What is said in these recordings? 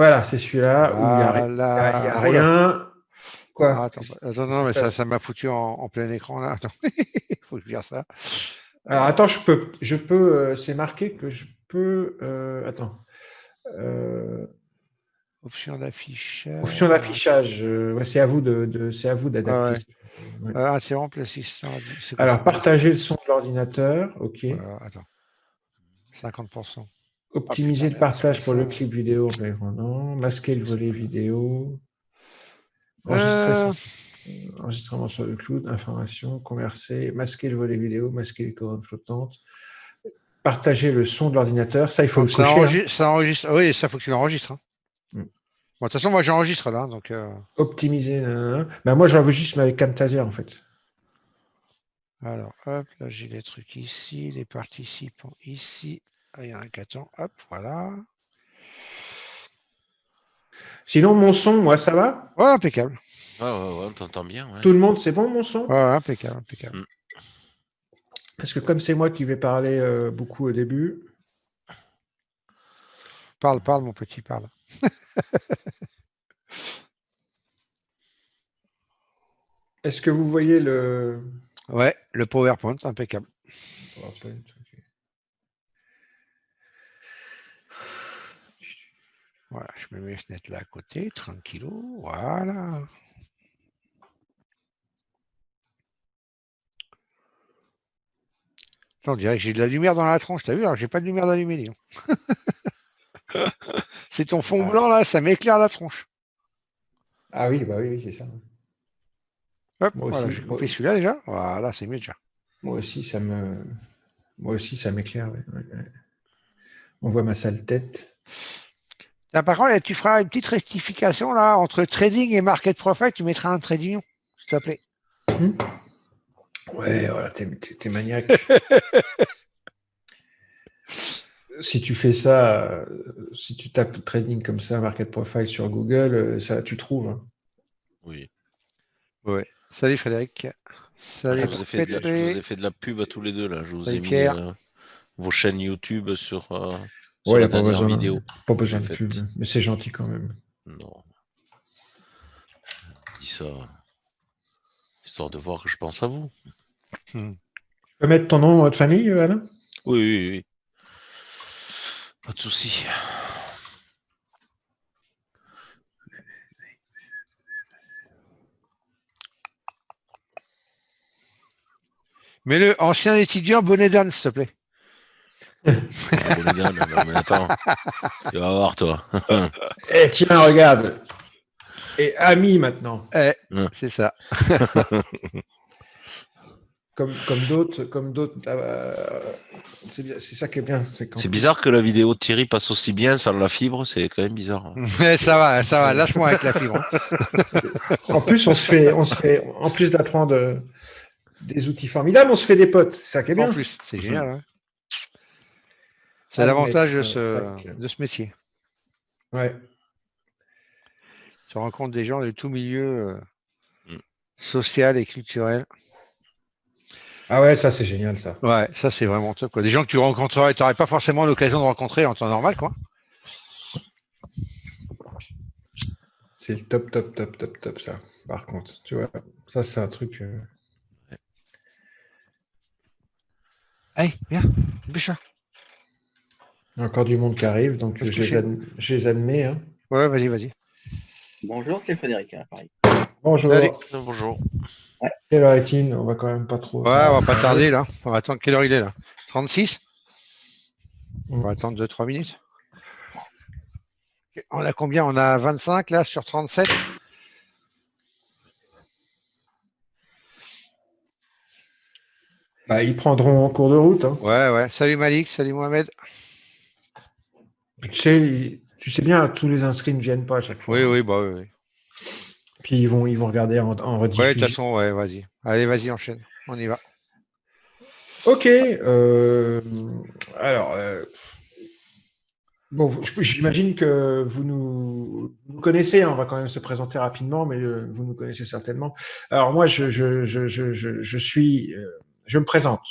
Voilà, c'est celui-là où il n'y a, il y Voilà. a Oh là. rien. Ah, Quoi? attends, attends, Qu'est-ce qui non, se mais ça passe? m'a foutu en plein écran là. Attends, il faut que je vire ça. Alors attends, c'est marqué que je peux. Attends. Option Option d'affichage. Alors, attends. d'affichage. Ouais, c'est à vous Ah d'adapter. ouais. Ouais. Interrompre l'assistant. C'est quoi ça? Alors, partager le son de l'ordinateur. OK. Voilà, attends. 50%. Ah putain, Optimiser le merde, c'est pas partage pour le ça. clip vidéo. Non. Masquer le volet vidéo. Enregistrer Euh, sur enregistrement sur le cloud. Information. Converser. Masquer le volet vidéo. Masquer les colonnes flottantes. Partager le son de l'ordinateur. Ça, il faut le donc cocher, hein. ça enregistre. Ah oui, ça faut que tu l'enregistres, hein. Mm. Bon, de toute façon, moi j'enregistre là, donc. Optimiser. Nanana. Ben, moi, j'en veux juste mais avec Camtasia, en fait. Alors, hop, là j'ai les trucs ici, les participants ici. Ah, il y a un carton, hop, voilà. Sinon, mon son, moi, ça va? Ouais, impeccable. Ouais, ouais, ouais, on t'entend bien, ouais. Tout le monde, c'est bon, mon son? Ouais, ouais, impeccable, impeccable. Mm. Parce que comme c'est moi qui vais parler beaucoup au début, Parle, parle, mon petit, parle. est-ce que vous voyez le Ouais, le PowerPoint, impeccable. PowerPoint? Ok. Voilà, je mets mes fenêtres là à côté, tranquillou, voilà. On dirait que j'ai de la lumière dans la tronche, t'as vu? Alors j'ai pas de lumière d'allumée, dis donc. C'est ton fond Ah, blanc là, ça m'éclaire la tronche. ah oui, bah oui, oui, c'est ça. Hop, Moi voilà, aussi, j'ai coupé celui-là déjà. Voilà, c'est mieux déjà. moi aussi, moi aussi, ça m'éclaire. Ouais, ouais, ouais. On voit ma sale tête. Ah, par contre, tu feras une petite rectification là entre trading et market profit, tu mettras un trait d'union, s'il te plaît. Hmm. Ouais, voilà, t'es maniaque. Si tu fais ça, si tu tapes trading comme ça, market profile sur Google, ça, tu trouves, hein. Oui. Ouais. Salut Frédéric. Je Salut vous ai fait je vous Pétré. ai fait de la pub à tous les deux là. Je vous ai Salut mis Pierre. vos chaînes YouTube sur Ouais, y la a dernière vidéo pas que j'ai besoin de pub, faite. mais c'est gentil quand même. Non, dis ça histoire de voir que je pense à vous. Hmm. Tu peux mettre ton nom de famille, Alain? Oui, oui, oui. Pas de souci. Mais le ancien étudiant bonnet d'âne, s'il te plaît. Un bonnet d'âne. Non mais attends, tu vas voir toi. Eh, tiens, regarde. Et ami maintenant. Eh, c'est ça. Comme d'autres, c'est ça qui est bien, c'est qu'en C'est plus, bizarre que la vidéo de Thierry passe aussi bien sans la fibre, c'est quand même bizarre, hein. Mais ça va. c'est- Lâche-moi avec la fibre, hein. en plus, en plus d'apprendre des outils formidables, on se fait des potes. C'est ça qui est En bien. plus, c'est génial, Mhm. hein. C'est l'avantage Admettre, tac. de ce métier. Ouais. Tu rencontres des gens de tout milieu Mm. social et culturel. Ah ouais, ça c'est génial ça. Ouais, ça c'est vraiment top, quoi. Des gens que tu rencontrerais, tu n'aurais pas forcément l'occasion de rencontrer en temps normal, quoi. C'est le top, top, top, top, top ça. Par contre, tu vois, ça c'est un truc. Allez, viens, bûche. Il y a encore du monde qui arrive, donc Va se coucher. je les admets, hein. Ouais, vas-y, vas-y. Bonjour, c'est Frédéric à l'appareil. Salut. Bonjour. Bonjour. Ouais, Quelle heure est-il? On va quand même pas trop Ouais, on va pas tarder. tarder là. On va attendre quelle heure il est là? 36. On va Mm. attendre 2-3 minutes. On a combien? On a 25 là sur 37. Bah, ils prendront en cours de route, hein. Ouais, ouais. Salut Malik, salut Mohamed. Tu sais bien, tous les inscrits ne viennent pas à chaque fois, Oui, hein. oui, bah oui, oui. Puis ils vont regarder en Ouais, de toute rediffusion. façon, ouais, vas-y. Allez, vas-y, enchaîne. On y va. Ok. Alors, bon, j'imagine que vous nous connaissez, hein. On va quand même se présenter rapidement, mais vous nous connaissez certainement. Alors moi, je me présente.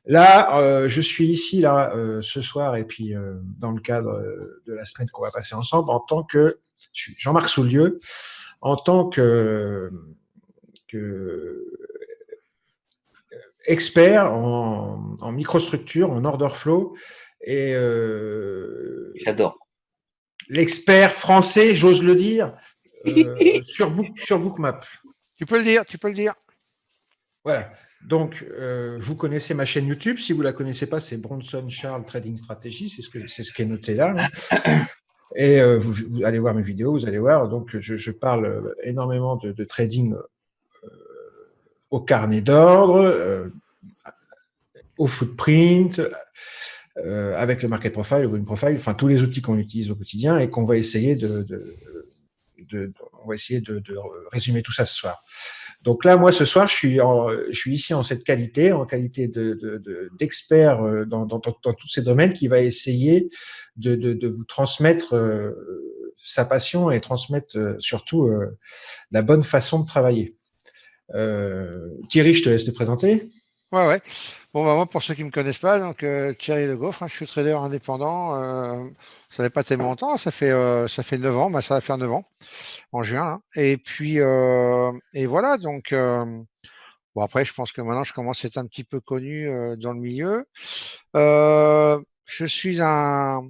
Là, je suis ici là ce soir et puis dans le cadre de la semaine qu'on va passer ensemble en tant que je suis Jean-Marc Soulieu, en tant que expert en microstructure, en order flow et J'adore. l'expert français, j'ose le dire, sur Bookmap. Tu peux le dire, tu peux le dire. Voilà. Donc, vous connaissez ma chaîne YouTube. Si vous ne la connaissez pas, c'est Bronson Charles Trading Strategy. C'est ce qui est noté là. Hein. Et vous allez voir mes vidéos, vous allez voir. Donc, je parle énormément de trading au carnet d'ordre, au footprint, avec le market profile, le volume profile, enfin tous les outils qu'on utilise au quotidien et qu'on va essayer on va essayer de résumer tout ça ce soir. Donc là, moi, ce soir, je suis ici en cette qualité, en qualité d'expert dans tous ces domaines, qui va essayer de vous transmettre sa passion et transmettre surtout la bonne façon de travailler. Thierry, je te laisse te présenter. Ouais. Bon, bah, moi, pour ceux qui ne me connaissent pas, donc Thierry Le Goffre, je suis trader indépendant. Ça fait pas tellement longtemps, ça fait 9 ans, ça va faire 9 ans en juin. Hein. Et puis, et voilà, donc, bon, après, je pense que maintenant, je commence à être un petit peu connu dans le milieu. Je suis un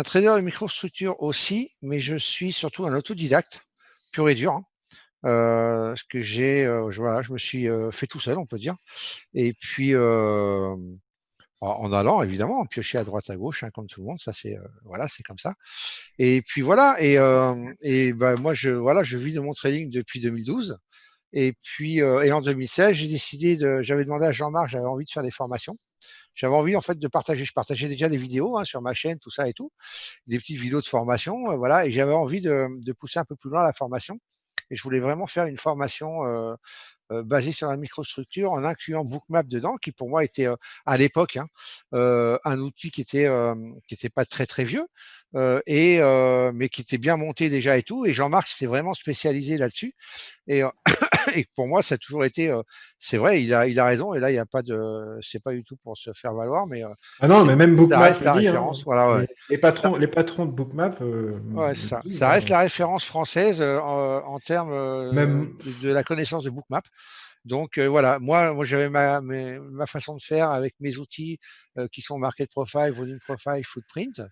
trader de microstructure aussi, mais je suis surtout un autodidacte, pur et dur. Hein. Ce que je me suis fait tout seul, on peut dire. Et puis, en allant, évidemment, en piocher à droite, à gauche, hein, comme tout le monde, ça c'est voilà, c'est comme ça. Et puis voilà, et bah, moi je vis de mon trading depuis 2012. Et puis et en 2016, j'avais demandé à Jean-Marc, j'avais envie de faire des formations. J'avais envie en fait de partager. Je partageais déjà des vidéos hein, sur ma chaîne, tout ça et tout, des petites vidéos de formation, voilà. Et j'avais envie de pousser un peu plus loin la formation. Et je voulais vraiment faire une formation basé sur la microstructure en incluant Bookmap dedans, qui pour moi était à l'époque hein, un outil qui était pas très très vieux, mais qui était bien monté déjà et tout. Et Jean-Marc s'est vraiment spécialisé là-dessus. Et, et pour moi, ça a toujours été, c'est vrai, il a raison. Et là, il y a pas de, c'est pas du tout pour se faire valoir, mais Ah non, mais même ça Bookmap reste le la dit. Hein. référence. Voilà, ouais. Les patrons de Bookmap Ouais, le ça. disent. Ça reste Hein. la référence française en termes Même, de la connaissance de Bookmap. Donc voilà, moi j'avais ma façon de faire avec mes outils qui sont Market Profile, Volume Profile, Footprint,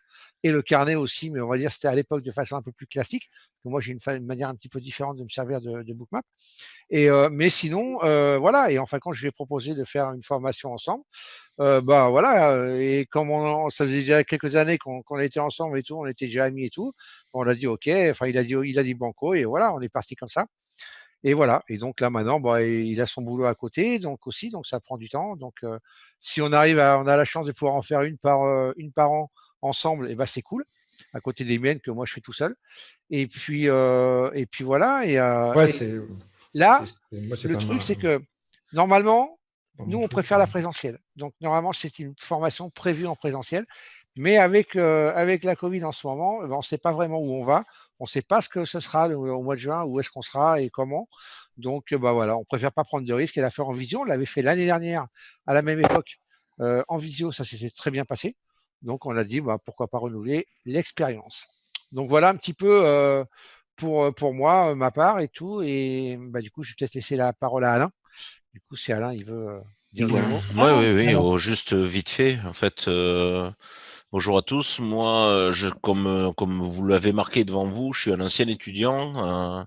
et le carnet aussi, mais on va dire c'était à l'époque de façon un peu plus classique. Moi j'ai une manière un petit peu différente de me servir de Bookmap. Et mais sinon, voilà, et enfin quand je lui ai proposé de faire une formation ensemble, bah voilà, et comme ça faisait déjà quelques années qu'on était ensemble et tout, on était déjà amis et tout, on a dit ok, enfin il a dit banco, et voilà, on est parti comme ça. Et voilà. Et donc là maintenant, bah, il a son boulot à côté, donc aussi, donc ça prend du temps. Donc si on on a la chance de pouvoir en faire une par an ensemble, et ben c'est cool. À côté des miennes que moi je fais tout seul. Et puis voilà. ouais, Et là, moi, c'est le pas truc mal. c'est que normalement, Dans nous mon on truc. préfère la présentielle. Donc normalement c'est une formation prévue en présentiel. Mais avec la Covid en ce moment, on ne sait pas vraiment où on va. On ne sait pas ce que ce sera au mois de juin, où est-ce qu'on sera et comment. Donc, bah voilà, on préfère pas prendre de risques et la faire en visio. On l'avait fait l'année dernière à la même époque en visio, ça s'était très bien passé. Donc, on a dit, bah, pourquoi pas renouveler l'expérience. Donc, voilà un petit peu pour moi, ma part et tout. Et bah, du coup, je vais peut-être laisser la parole à Alain. Du coup, si Alain, il veut dire deux mots. Oui, oui, oui, Alors, juste vite fait, en fait. Bonjour à tous. Moi, comme vous l'avez marqué devant vous, je suis un ancien étudiant.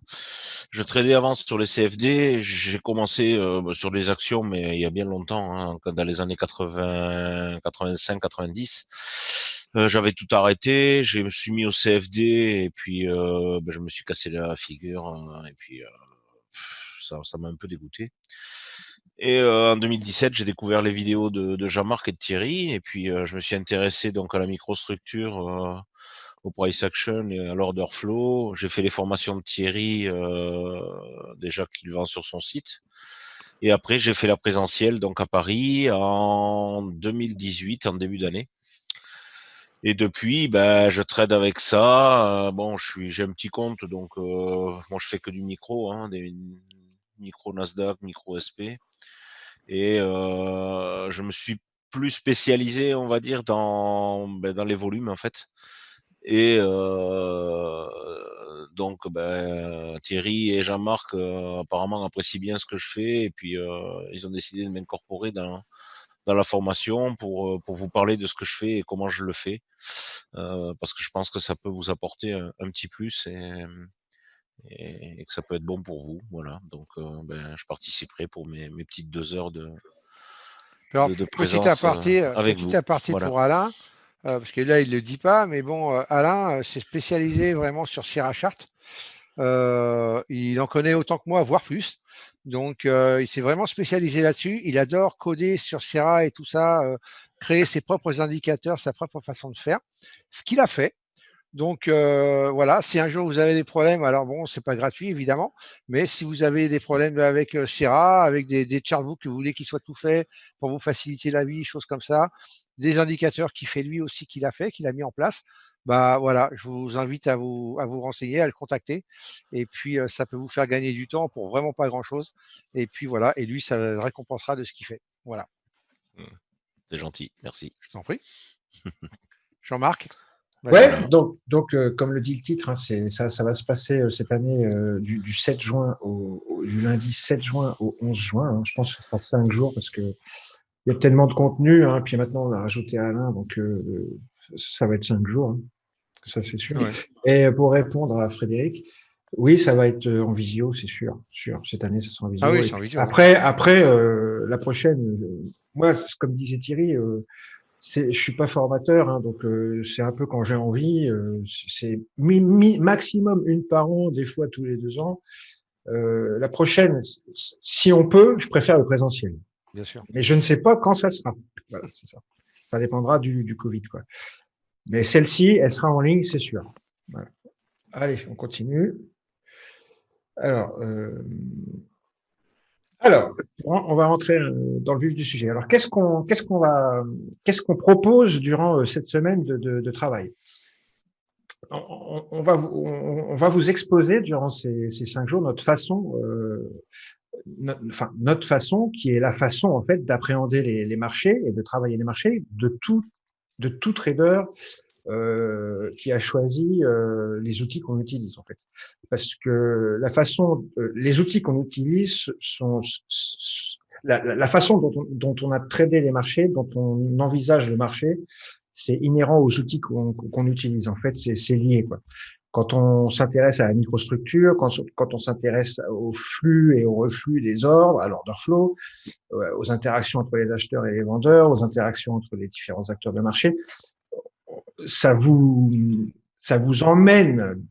Je tradais avant sur les CFD. J'ai commencé sur les actions, mais il y a bien longtemps, hein, dans les années 80, 85, 90. J'avais tout arrêté. Je me suis mis au CFD et puis je me suis cassé la figure. Et puis ça m'a un peu dégoûté. Et en 2017, j'ai découvert les vidéos de Jean-Marc et de Thierry, et puis je me suis intéressé donc à la microstructure, au price action et à l'order flow. J'ai fait les formations de Thierry déjà qu'il vend sur son site. Et après, j'ai fait la présentielle donc à Paris en 2018, en début d'année. Et depuis, je trade avec ça. Bon, j'ai un petit compte, donc moi je fais que du micro, hein, des micro Nasdaq, micro SP. Et je me suis plus spécialisé, on va dire, dans les volumes, en fait. Et donc, Thierry et Jean-Marc apparemment apprécient bien ce que je fais. Et puis, ils ont décidé de m'incorporer dans la formation pour vous parler de ce que je fais et comment je le fais. Parce que je pense que ça peut vous apporter un petit plus et que ça peut être bon pour vous. Voilà. Donc, je participerai pour mes petites 2 heures Alors, de présence avec petit vous. aparté Voilà. pour Alain, parce que là, il ne le dit pas, mais bon, Alain s'est spécialisé vraiment sur Sierra Chart. Il en connaît autant que moi, voire plus. Donc, il s'est vraiment spécialisé là-dessus. Il adore coder sur Sierra et tout ça, créer ses propres indicateurs, sa propre façon de faire. Ce qu'il a fait. Donc voilà, si un jour vous avez des problèmes, alors bon, c'est pas gratuit évidemment, mais si vous avez des problèmes avec Sierra, avec des chartbooks que vous voulez qu'ils soient tout faits pour vous faciliter la vie, choses comme ça, des indicateurs qu'il fait lui aussi, qu'il a mis en place, bah voilà, je vous invite à vous renseigner, à le contacter, et puis ça peut vous faire gagner du temps pour vraiment pas grand-chose, et puis voilà, et lui, ça le récompensera de ce qu'il fait. Voilà. C'est gentil, merci. Je t'en prie. Jean-Marc? Ouais, Voilà. donc comme le dit le titre, hein, ça va se passer cette année du 7 juin du lundi 7 juin au 11 juin. Hein. Je pense que ce sera 5 jours parce que il y a tellement de contenu. Hein, puis maintenant, on a rajouté Alain, donc ça va être 5 jours, hein, ça c'est sûr. Ouais. Et pour répondre à Frédéric, oui, ça va être en visio, c'est sûr. Cette année, ça sera en visio. Ah oui, c'est en visio. Après, la prochaine, moi, comme disait Thierry, je suis pas formateur, hein, donc c'est un peu quand j'ai envie. C'est maximum une par an, des fois tous les 2 ans. La prochaine, si on peut, je préfère le présentiel. Bien sûr. Mais je ne sais pas quand ça sera. Voilà, c'est ça. Ça dépendra du Covid, quoi. Mais celle-ci, elle sera en ligne, c'est sûr. Voilà. Allez, on continue. Alors, on va rentrer dans le vif du sujet. Alors, qu'est-ce qu'on propose durant cette semaine de travail? On va vous exposer durant ces 5 jours notre façon, notre façon qui est la façon en fait d'appréhender les marchés et de travailler les marchés de tout trader qui a choisi les outils qu'on utilise en fait, parce que les outils qu'on utilise sont la façon dont on a tradé les marchés, dont on envisage le marché, c'est inhérent aux outils qu'on utilise. En fait, c'est lié, quoi. Quand on s'intéresse à la microstructure, quand on s'intéresse au flux et au reflux des ordres, à l'order flow, aux interactions entre les acheteurs et les vendeurs, aux interactions entre les différents acteurs de marché, ça vous emmène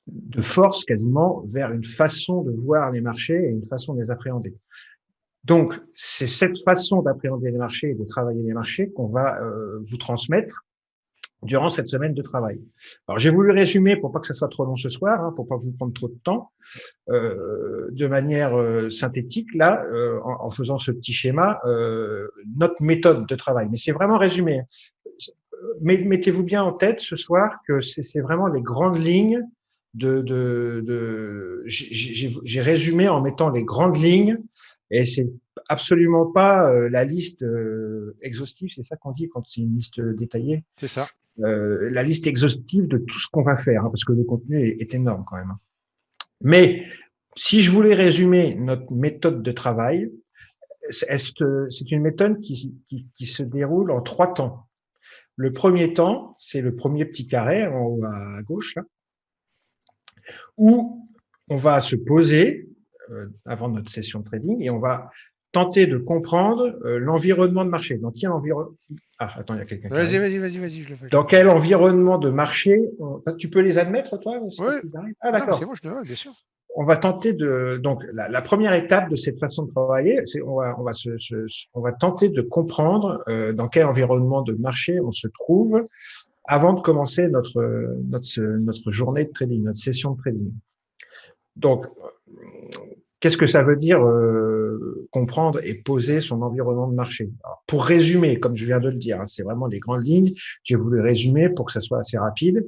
de force quasiment vers une façon de voir les marchés et une façon de les appréhender. Donc, c'est cette façon d'appréhender les marchés et de travailler les marchés qu'on va vous transmettre durant cette semaine de travail. Alors, j'ai voulu résumer pour pas que ça soit trop long ce soir, hein, pour pas vous prendre trop de temps, de manière synthétique, là, en faisant ce petit schéma, notre méthode de travail. Mais c'est vraiment résumé. Mettez-vous bien en tête ce soir que c'est vraiment les grandes lignes j'ai résumé en mettant les grandes lignes et c'est absolument pas la liste exhaustive, c'est ça qu'on dit quand c'est une liste détaillée. C'est ça. La liste exhaustive de tout ce qu'on va faire, hein, parce que le contenu est énorme quand même. Mais si je voulais résumer notre méthode de travail, c'est une méthode qui se déroule en 3 temps. Le premier temps, c'est le premier petit carré en haut à gauche, là, où on va se poser avant notre session de trading et on va tenter de comprendre l'environnement de marché. Dans quel environnement attends, il y a quelqu'un qui Vas-y, je le fais. Dans quel environnement de marché tu peux les admettre, toi? Oui. D'accord. C'est bon, je le vois, bien sûr. On va tenter donc la première étape de cette façon de travailler, c'est on va tenter de comprendre dans quel environnement de marché on se trouve avant de commencer notre journée de trading, notre session de trading. Donc, qu'est-ce que ça veut dire comprendre et poser son environnement de marché? Alors, pour résumer, comme je viens de le dire, hein, c'est vraiment les grandes lignes. J'ai voulu résumer pour que ça soit assez rapide.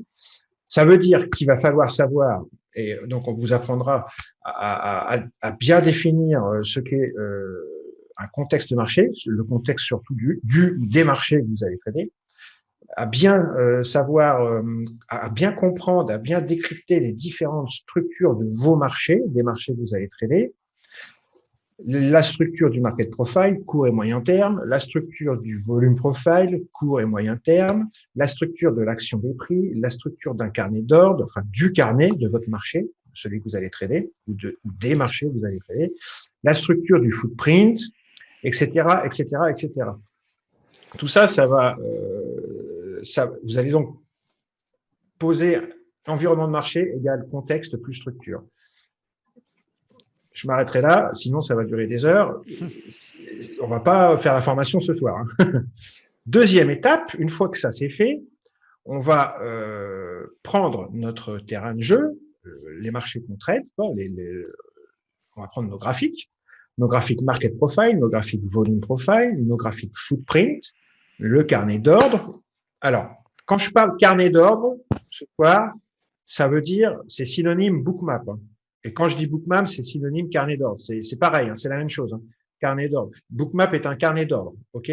Ça veut dire qu'il va falloir savoir, et donc on vous apprendra à bien définir ce qu'est un contexte de marché, le contexte surtout des marchés que vous allez trader, à bien savoir, à bien comprendre, à bien décrypter les différentes structures de vos marchés, des marchés que vous allez trader, la structure du market profile, court et moyen terme, la structure du volume profile, court et moyen terme, la structure de l'action des prix, la structure d'un carnet d'ordre, enfin du carnet de votre marché, celui que vous allez trader, ou des marchés que vous allez trader, la structure du footprint, etc., etc., etc. Tout ça, vous allez donc poser environnement de marché égale contexte plus structure. Je m'arrêterai là, sinon ça va durer des heures. On va pas faire la formation ce soir. Deuxième étape, une fois que ça c'est fait, on va prendre notre terrain de jeu, les marchés qu'on traite, on va prendre nos graphiques market profile, nos graphiques volume profile, nos graphiques footprint, le carnet d'ordre. Alors, quand je parle carnet d'ordre, ce soir, ça veut dire, c'est synonyme bookmap. Et quand je dis bookmap, c'est synonyme carnet d'ordre. C'est pareil, c'est la même chose. Carnet d'ordre. Bookmap est un carnet d'ordre. OK?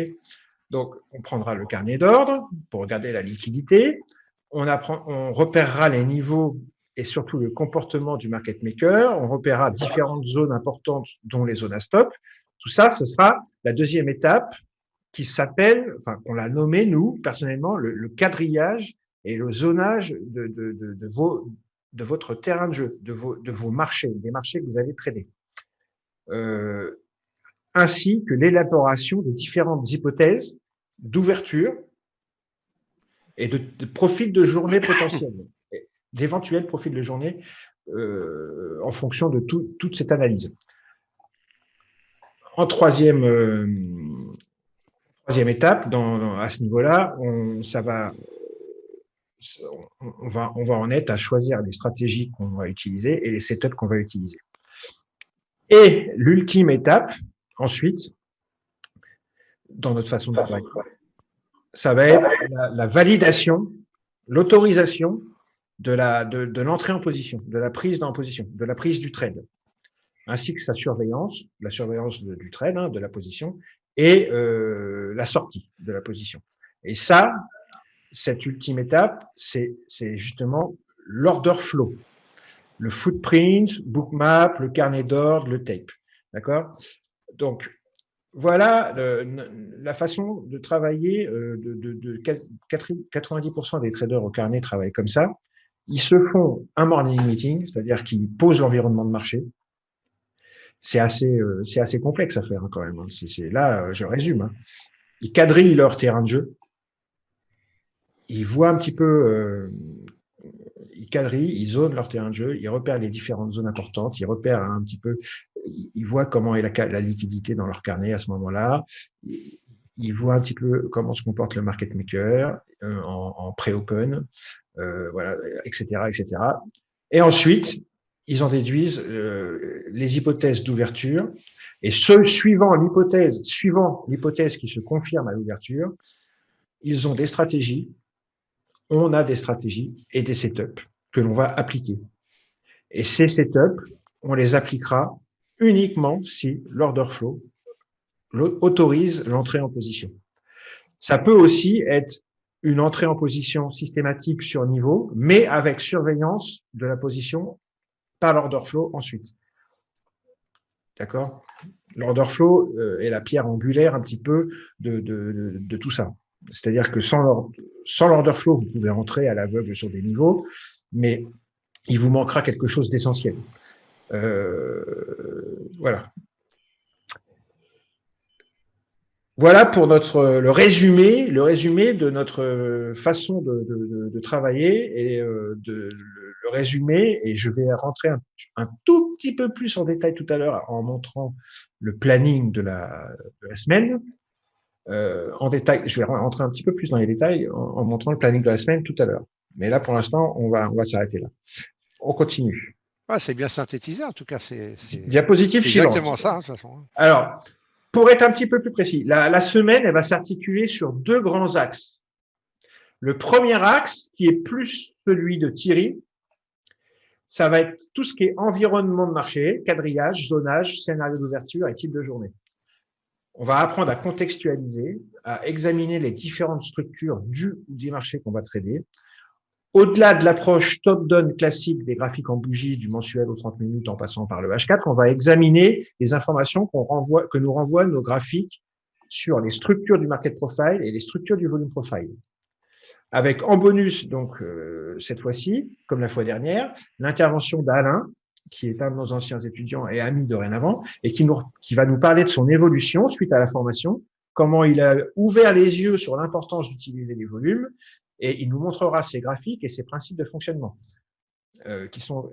Donc, on prendra le carnet d'ordre pour regarder la liquidité. On repérera les niveaux et surtout le comportement du market maker. On repérera différentes zones importantes, dont les zones à stop. Tout ça, ce sera la deuxième étape qui s'appelle, enfin, on l'a nommé, nous, personnellement, le quadrillage et le zonage de votre terrain de jeu, de vos marchés, des marchés que vous allez trader. Ainsi que l'élaboration de différentes hypothèses d'ouverture et de profils de journée potentiels, d'éventuels profils de journée en fonction de toute cette analyse. En troisième étape, à ce niveau-là, on va en être à choisir les stratégies qu'on va utiliser et les setups qu'on va utiliser. Et l'ultime étape, ensuite, dans notre façon de travailler, ça va être la validation, l'autorisation de l'entrée en position, de la prise en position, de la prise du trade, ainsi que sa surveillance, la surveillance du trade, de la position, et la sortie de la position. Et ça, cette ultime étape, c'est justement l'order flow, le footprint, bookmap, le carnet d'ordre, le tape. D'accord? Donc, voilà la façon de travailler. 90% des traders au carnet travaillent comme ça. Ils se font un morning meeting, c'est-à-dire qu'ils posent l'environnement de marché. C'est assez complexe à faire quand même. Là, je résume. Ils quadrillent leur terrain de jeu. Ils voient un petit peu, ils quadrillent, ils zonent leur terrain de jeu, ils repèrent les différentes zones importantes, ils repèrent un petit peu, ils voient comment est la liquidité dans leur carnet à ce moment-là, ils voient un petit peu comment se comporte le market maker en pré-open, voilà, etc., etc. Et ensuite, ils en déduisent les hypothèses d'ouverture, et suivant l'hypothèse qui se confirme à l'ouverture, ils ont des stratégies. On a des stratégies et des setups que l'on va appliquer. Et ces setups, on les appliquera uniquement si l'order flow autorise l'entrée en position. Ça peut aussi être une entrée en position systématique sur niveau, mais avec surveillance de la position par l'order flow ensuite. D'accord? L'order flow est la pierre angulaire un petit peu de tout ça. C'est-à-dire que sans l'order flow, vous pouvez rentrer à l'aveugle sur des niveaux, mais il vous manquera quelque chose d'essentiel. Voilà. Voilà pour le résumé de notre façon de travailler et le résumé. Et je vais rentrer un tout petit peu plus en détail tout à l'heure en montrant le planning de la semaine. En détail, je vais rentrer un petit peu plus dans les détails en montrant le planning de la semaine tout à l'heure. Mais là, pour l'instant, on va s'arrêter là. On continue. Ah, c'est bien synthétisé, en tout cas. Diapositive suivante. Exactement ça, de toute façon. Alors, pour être un petit peu plus précis, la semaine, elle va s'articuler sur deux grands axes. Le premier axe, qui est plus celui de Thierry, ça va être tout ce qui est environnement de marché, quadrillage, zonage, scénario d'ouverture et type de journée. On va apprendre à contextualiser, à examiner les différentes structures du ou des marchés qu'on va trader. Au-delà de l'approche top-down classique des graphiques en bougie, du mensuel aux 30 minutes en passant par le H4, on va examiner les informations que nous renvoient nos graphiques sur les structures du market profile et les structures du volume profile. Avec en bonus, donc cette fois-ci, comme la fois dernière, l'intervention d'Alain, qui est un de nos anciens étudiants et amis dorénavant, et qui va nous parler de son évolution suite à la formation, comment il a ouvert les yeux sur l'importance d'utiliser les volumes, et il nous montrera ses graphiques et ses principes de fonctionnement, qui sont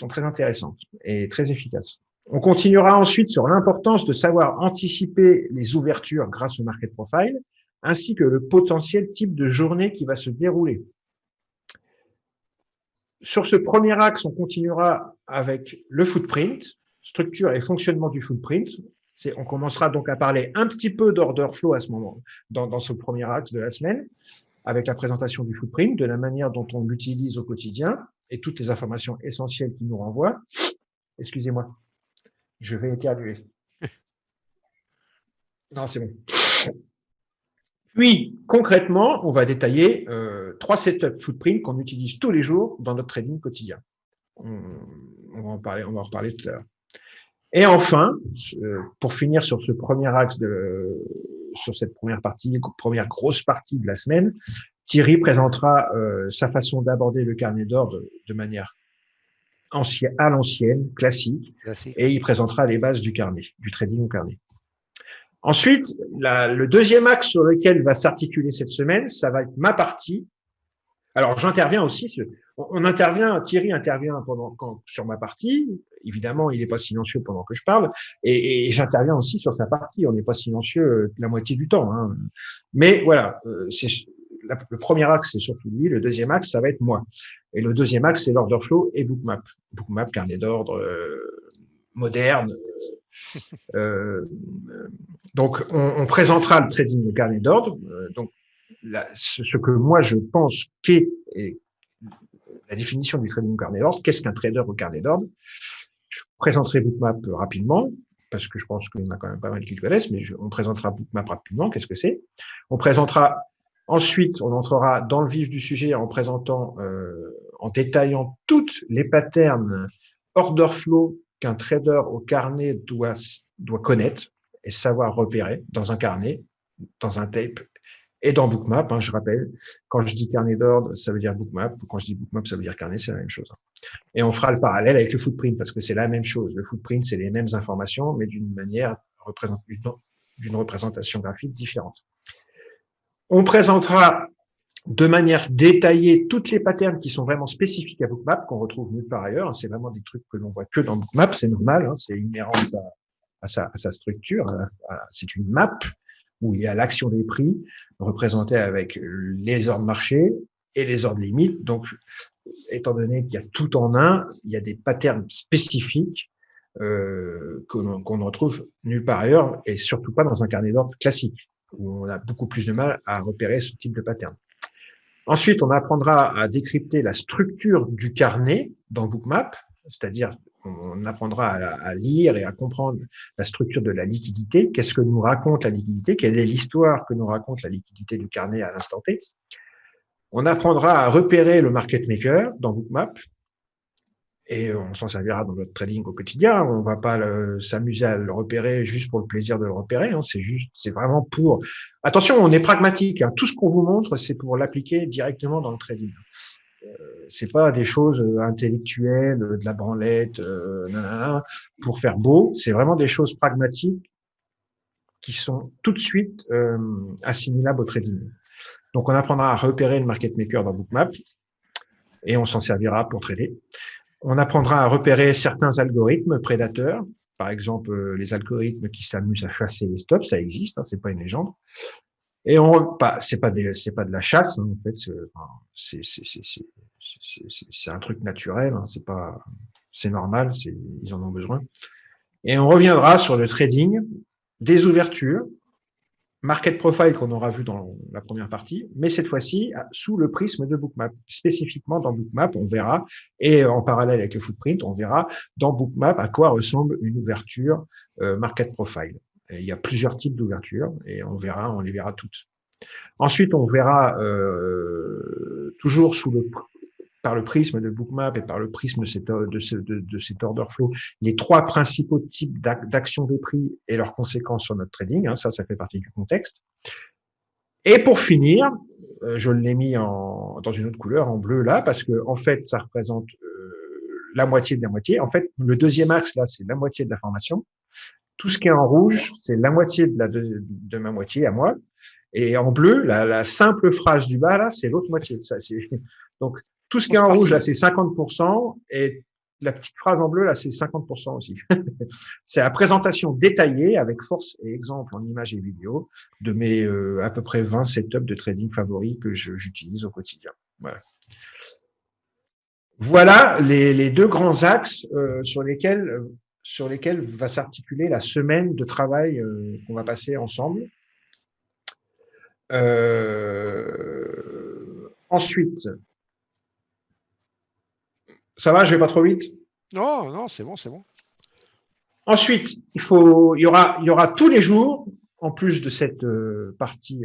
très intéressants et très efficaces. On continuera ensuite sur l'importance de savoir anticiper les ouvertures grâce au market profile, ainsi que le potentiel type de journée qui va se dérouler. Sur ce premier axe, on continuera avec le footprint, structure et fonctionnement du footprint. On commencera donc à parler un petit peu d'order flow à ce moment, dans ce premier axe de la semaine, avec la présentation du footprint, de la manière dont on l'utilise au quotidien et toutes les informations essentielles qui nous renvoient. Excusez-moi, je vais éternuer. Non, c'est bon. Puis, concrètement, on va détailler 3 setups footprint qu'on utilise tous les jours dans notre trading quotidien. On va en reparler tout à l'heure. Et enfin, pour finir sur ce premier axe, sur cette première grosse partie de la semaine, Thierry présentera sa façon d'aborder le carnet d'ordre de manière à l'ancienne, classique, et il présentera les bases du carnet, du trading au carnet. Ensuite, le deuxième axe sur lequel va s'articuler cette semaine, ça va être ma partie. Alors, j'interviens aussi. Thierry intervient sur ma partie. Évidemment, il n'est pas silencieux pendant que je parle. Et j'interviens aussi sur sa partie. On n'est pas silencieux la moitié du temps. Hein. Mais voilà, le premier axe, c'est surtout lui. Le deuxième axe, ça va être moi. Et le deuxième axe, c'est l'order flow et bookmap. Bookmap, carnet d'ordre moderne. Donc, on présentera le trading de carnet d'ordre. Donc, ce que moi je pense qu'est la définition du trading au carnet d'ordre. Qu'est-ce qu'un trader au carnet d'ordre? Je présenterai Bookmap rapidement parce que je pense qu'il y en a quand même pas mal qui le connaissent, mais on présentera Bookmap rapidement. Qu'est-ce que c'est? On présentera ensuite, on entrera dans le vif du sujet en présentant, en détaillant toutes les patterns order flow qu'un trader au carnet doit connaître et savoir repérer dans un carnet, dans un tape et dans Bookmap. Hein, je rappelle, quand je dis carnet d'ordre, ça veut dire Bookmap. Quand je dis Bookmap, ça veut dire carnet, c'est la même chose. Et on fera le parallèle avec le footprint parce que c'est la même chose. Le footprint, c'est les mêmes informations, mais d'une représentation graphique différente. On présentera de manière détaillée toutes les patterns qui sont vraiment spécifiques à Bookmap, qu'on retrouve nulle part ailleurs. C'est vraiment des trucs que l'on voit que dans Bookmap, c'est normal, hein, c'est inhérent à sa structure. C'est une map où il y a l'action des prix représentée avec les ordres marché et les ordres limites. Donc, étant donné qu'il y a tout en un, il y a des patterns spécifiques qu'on ne retrouve nulle part ailleurs et surtout pas dans un carnet d'ordre classique où on a beaucoup plus de mal à repérer ce type de pattern. Ensuite, on apprendra à décrypter la structure du carnet dans Bookmap, c'est-à-dire on apprendra à lire et à comprendre la structure de la liquidité. Qu'est-ce que nous raconte la liquidité? Quelle est l'histoire que nous raconte la liquidité du carnet à l'instant T? On apprendra à repérer le market maker dans Bookmap et on s'en servira dans notre trading au quotidien. On ne va pas s'amuser à le repérer juste pour le plaisir de le repérer. Hein. C'est vraiment pour… Attention, on est pragmatique. Hein. Tout ce qu'on vous montre, c'est pour l'appliquer directement dans le trading. C'est pas des choses intellectuelles, de la branlette, pour faire beau. C'est vraiment des choses pragmatiques qui sont tout de suite assimilables au trading. Donc, on apprendra à repérer le market maker dans Bookmap et on s'en servira pour trader. On apprendra à repérer certains algorithmes prédateurs, par exemple les algorithmes qui s'amusent à chasser les stops, ça existe, hein, c'est pas une légende. Et c'est pas de la chasse, hein, en fait, c'est un truc naturel, hein, c'est normal, ils en ont besoin. Et on reviendra sur le trading, des ouvertures, market profile qu'on aura vu dans la première partie, mais cette fois-ci sous le prisme de Bookmap. Spécifiquement dans Bookmap, on verra, et en parallèle avec le footprint, on verra dans Bookmap à quoi ressemble une ouverture market profile. Et il y a plusieurs types d'ouverture et on les verra toutes. Ensuite, on verra toujours par le prisme de Bookmap et par le prisme de cet order flow, les 3 principaux types d'actions des prix et leurs conséquences sur notre trading. Hein, ça fait partie du contexte. Et pour finir, je l'ai mis dans une autre couleur, en bleu là, parce que en fait, ça représente la moitié de la moitié. En fait, le deuxième axe là, c'est la moitié de la formation. Tout ce qui est en rouge, c'est la moitié de ma moitié à moi. Et en bleu, la simple phrase du bas là, c'est l'autre moitié. Donc tout ce qui est en rouge là, c'est 50%, et la petite phrase en bleu là, c'est 50% aussi. C'est la présentation détaillée avec force et exemple en images et vidéos de mes à peu près 20 setups de trading favoris que j'utilise au quotidien. Voilà les 2 grands axes sur lesquels va s'articuler la semaine de travail qu'on va passer ensemble. Ensuite, ça va, je vais pas trop vite? Non, c'est bon. Ensuite, il y aura tous les jours, en plus de cette partie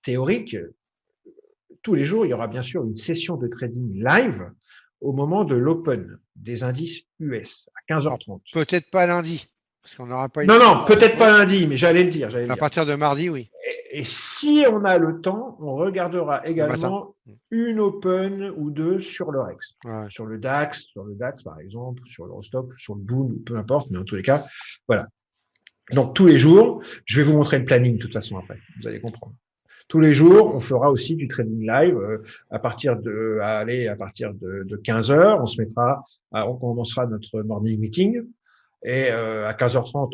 théorique, tous les jours, il y aura bien sûr une session de trading live au moment de l'open des indices US à 15h30. Peut-être pas lundi, parce qu'on n'aura pas. Non, peut-être pas lundi, mais j'allais le dire. À partir de mardi, oui. Et si on a le temps, on regardera également une open ou 2 sur le Rex, sur le DAX par exemple, sur l'Eurostock, sur le Boom, peu importe, mais en tous les cas, voilà. Donc tous les jours, je vais vous montrer le planning de toute façon après, vous allez comprendre. Tous les jours, on fera aussi du trading live à partir de 15h, on commencera notre morning meeting et à 15h30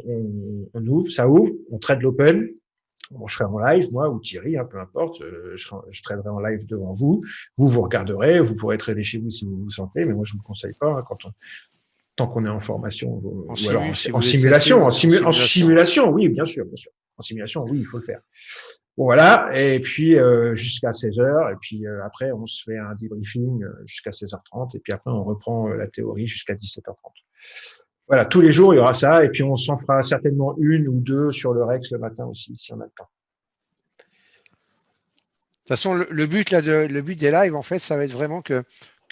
on ouvre, on trade l'open. Bon, je serai en live, moi, ou Thierry, peu importe, je traderai en live devant vous. Vous regarderez, vous pourrez trader chez vous si vous vous sentez, mais moi, je ne vous le conseille pas tant qu'on est en formation, ou alors en simulation. En simulation, oui, bien sûr. En simulation, oui, il faut le faire. Bon, voilà, et puis jusqu'à 16h, et puis après, on se fait un debriefing jusqu'à 16h30, et puis après, on reprend la théorie jusqu'à 17h30. Voilà, tous les jours, il y aura ça, et puis on s'en fera certainement 1 ou 2 sur le Rex le matin aussi, si on a le temps. De toute façon, le but des lives, en fait, ça va être vraiment que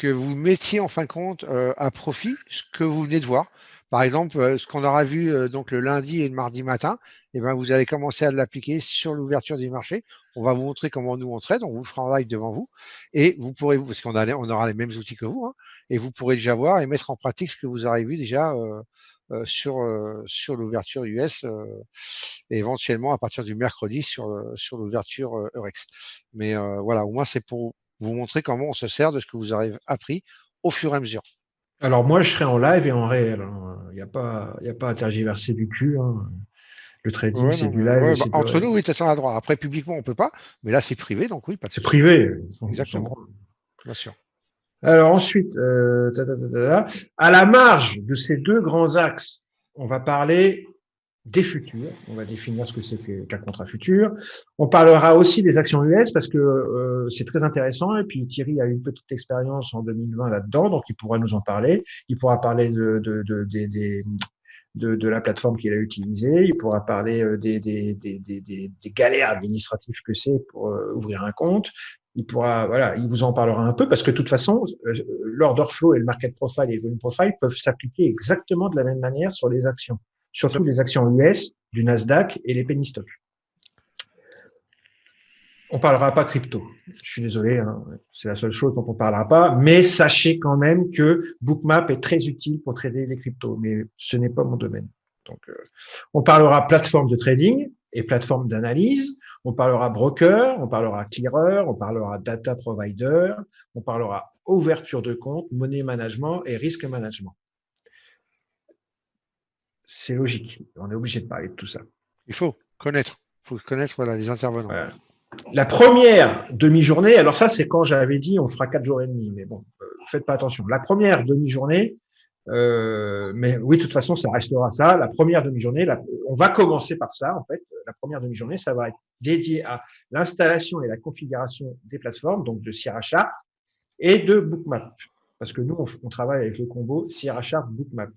vous mettiez en fin de compte à profit ce que vous venez de voir. Par exemple, ce qu'on aura vu donc le lundi et le mardi matin, vous allez commencer à l'appliquer sur l'ouverture des marchés. On va vous montrer comment nous on trade, on vous le fera en live devant vous, et vous pourrez, parce qu'on aura les mêmes outils que vous, hein, et vous pourrez déjà voir et mettre en pratique ce que vous aurez vu déjà sur l'ouverture US et éventuellement à partir du mercredi sur l'ouverture Eurex. Mais voilà, au moins c'est pour vous montrer comment on se sert de ce que vous avez appris au fur et à mesure. Alors moi, je serai en live et en réel. Il n'y a pas à tergiverser du cul. Le trading, c'est du live. Entre nous, oui, tu as le droit. Après, publiquement, on ne peut pas. Mais là, c'est privé, donc oui, pas de souci. C'est privé. Exactement. Bien sûr. Alors ensuite, à la marge de ces 2 grands axes, on va parler des futurs. On va définir ce que c'est qu'un contrat futur. On parlera aussi des actions US parce que c'est très intéressant. Et puis Thierry a eu une petite expérience en 2020 là-dedans, donc il pourra nous en parler. Il pourra parler de la plateforme qu'il a utilisée. Il pourra parler des galères administratives que c'est pour ouvrir un compte. Il vous en parlera un peu parce que de toute façon, l'order flow et le market profile et le volume profile peuvent s'appliquer exactement de la même manière sur les actions, surtout les actions US, du Nasdaq et les penny stocks. On parlera pas crypto. Je suis désolé, c'est la seule chose dont on parlera pas. Mais sachez quand même que Bookmap est très utile pour trader les cryptos, mais ce n'est pas mon domaine. Donc, on parlera plateforme de trading et plateforme d'analyse. On parlera broker, on parlera clearer, on parlera data provider, on parlera ouverture de compte, money management et risk management. C'est logique. On est obligé de parler de tout ça. Il faut connaître. Les intervenants. Voilà. La première demi-journée, alors ça, c'est quand j'avais dit on fera 4 jours et demi, mais bon, faites pas attention. La première demi-journée, mais oui, de toute façon, ça restera ça. La première demi-journée, on va commencer par ça, en fait. La première demi-journée, ça va être dédié à l'installation et la configuration des plateformes, donc de Sierra Chart et de Bookmap. Parce que nous, on travaille avec le combo Sierra Chart Bookmap.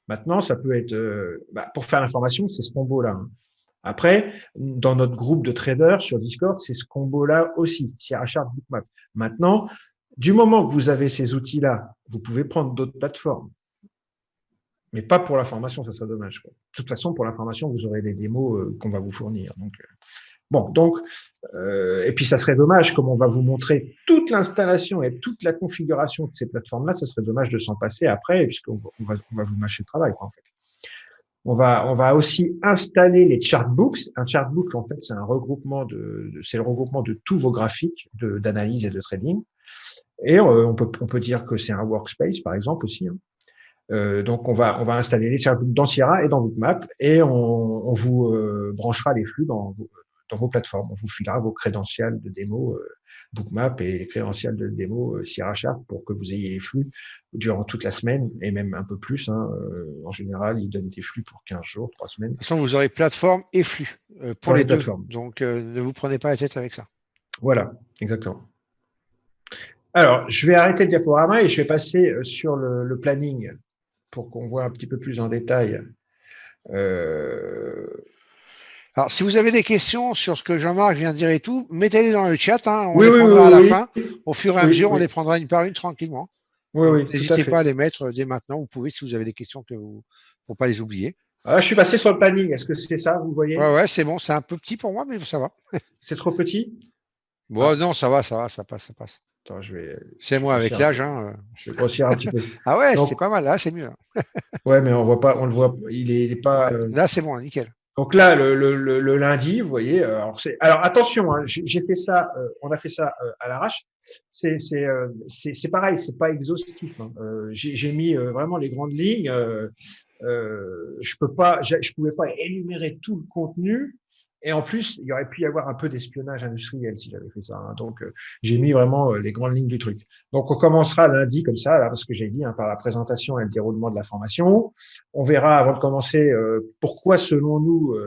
Maintenant, ça peut être, pour faire l'information, c'est ce combo-là. Hein. Après, dans notre groupe de traders sur Discord, c'est ce combo-là aussi, Sierra Chart, Bookmap. Maintenant, du moment que vous avez ces outils-là, vous pouvez prendre d'autres plateformes. Mais pas pour la formation, ça serait dommage. Quoi. De toute façon, pour la formation, vous aurez des démos qu'on va vous fournir. Donc, et puis ça serait dommage, comme on va vous montrer toute l'installation et toute la configuration de ces plateformes-là, ça serait dommage de s'en passer après, puisqu'on va vous mâcher le travail, quoi, en fait. On va aussi installer les chartbooks. Un chartbook, en fait, c'est un regroupement c'est le regroupement de tous vos graphiques d'analyse et de trading. Et on peut dire que c'est un workspace, par exemple, aussi. Hein. Donc, on va installer les chartbooks dans Sierra et dans Bookmap et on vous branchera les flux dans vos plateformes. On vous filera vos crédentials de démo Bookmap et les crédentials de démo Sierra Chart pour que vous ayez les flux durant toute la semaine et même un peu plus. Hein. En général, ils donnent des flux pour 15 jours, 3 semaines. De toute façon, vous aurez plateforme et flux pour les deux. Plateformes. Donc, ne vous prenez pas la tête avec ça. Voilà, exactement. Alors, je vais arrêter le diaporama et je vais passer sur le planning pour qu'on voit un petit peu plus en détail. Alors, si vous avez des questions sur ce que Jean-Marc vient de dire et tout, mettez-les dans le chat. Hein, on les prendra à la fin. Au fur et à mesure, on les prendra une par une tranquillement. N'hésitez pas à les mettre dès maintenant. Vous pouvez, si vous avez des questions, pour ne pas les oublier. Ah, je suis passé sur le planning. Est-ce que c'est ça, vous voyez? Ouais, c'est bon. C'est un peu petit pour moi, mais ça va. C'est trop petit? Bon, non, ça va, ça passe. Attends, c'est moi avec l'âge. Hein. Je vais grossir un petit peu. Ah ouais, c'est pas mal. Là, c'est mieux. Ouais, mais on le voit. Il est pas. Ouais, là, c'est bon, nickel. Donc là, le lundi, vous voyez. Alors attention, hein, j'ai fait ça. On a fait ça à l'arrache. C'est pareil, c'est pas exhaustif. Hein. J'ai mis vraiment les grandes lignes. Je pouvais pas énumérer tout le contenu. Et en plus, il y aurait pu y avoir un peu d'espionnage industriel si j'avais fait ça. Hein. Donc, j'ai mis vraiment les grandes lignes du truc. Donc, on commencera lundi comme ça, là, parce que j'ai dit, hein, par la présentation et le déroulement de la formation. On verra avant de commencer pourquoi, selon nous,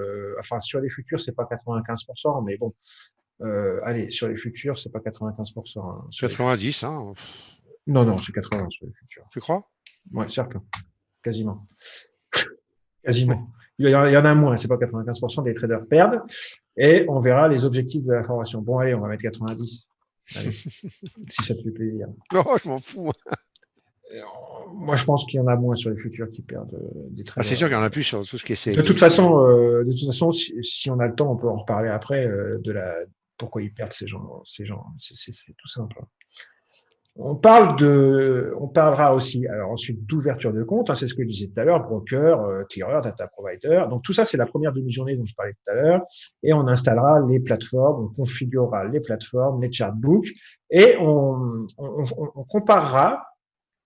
sur les futurs, c'est pas 95%, mais bon, allez, sur les futurs, c'est pas 95%. Hein, 90, hein. Non, c'est 80 sur les futurs. Tu crois? Ouais, certain. Quasiment. Quasiment. Il y en a moins, c'est pas 95% des traders perdent. Et on verra les objectifs de la formation. Bon, allez, on va mettre 90. Allez, si ça te fait plaisir. Non, je m'en fous. Moi, je pense qu'il y en a moins sur les futurs qui perdent des traders. C'est sûr qu'il y en a plus sur tout ce qui est. De toute façon, si on a le temps, on peut en reparler après pourquoi ils perdent ces gens. C'est tout simple. On parlera aussi, alors ensuite, d'ouverture de compte, hein, c'est ce que je disais tout à l'heure, broker, clearer, data provider. Donc tout ça, c'est la première demi-journée dont je parlais tout à l'heure. Et on installera les plateformes, on configurera les plateformes, les chartbooks, et on comparera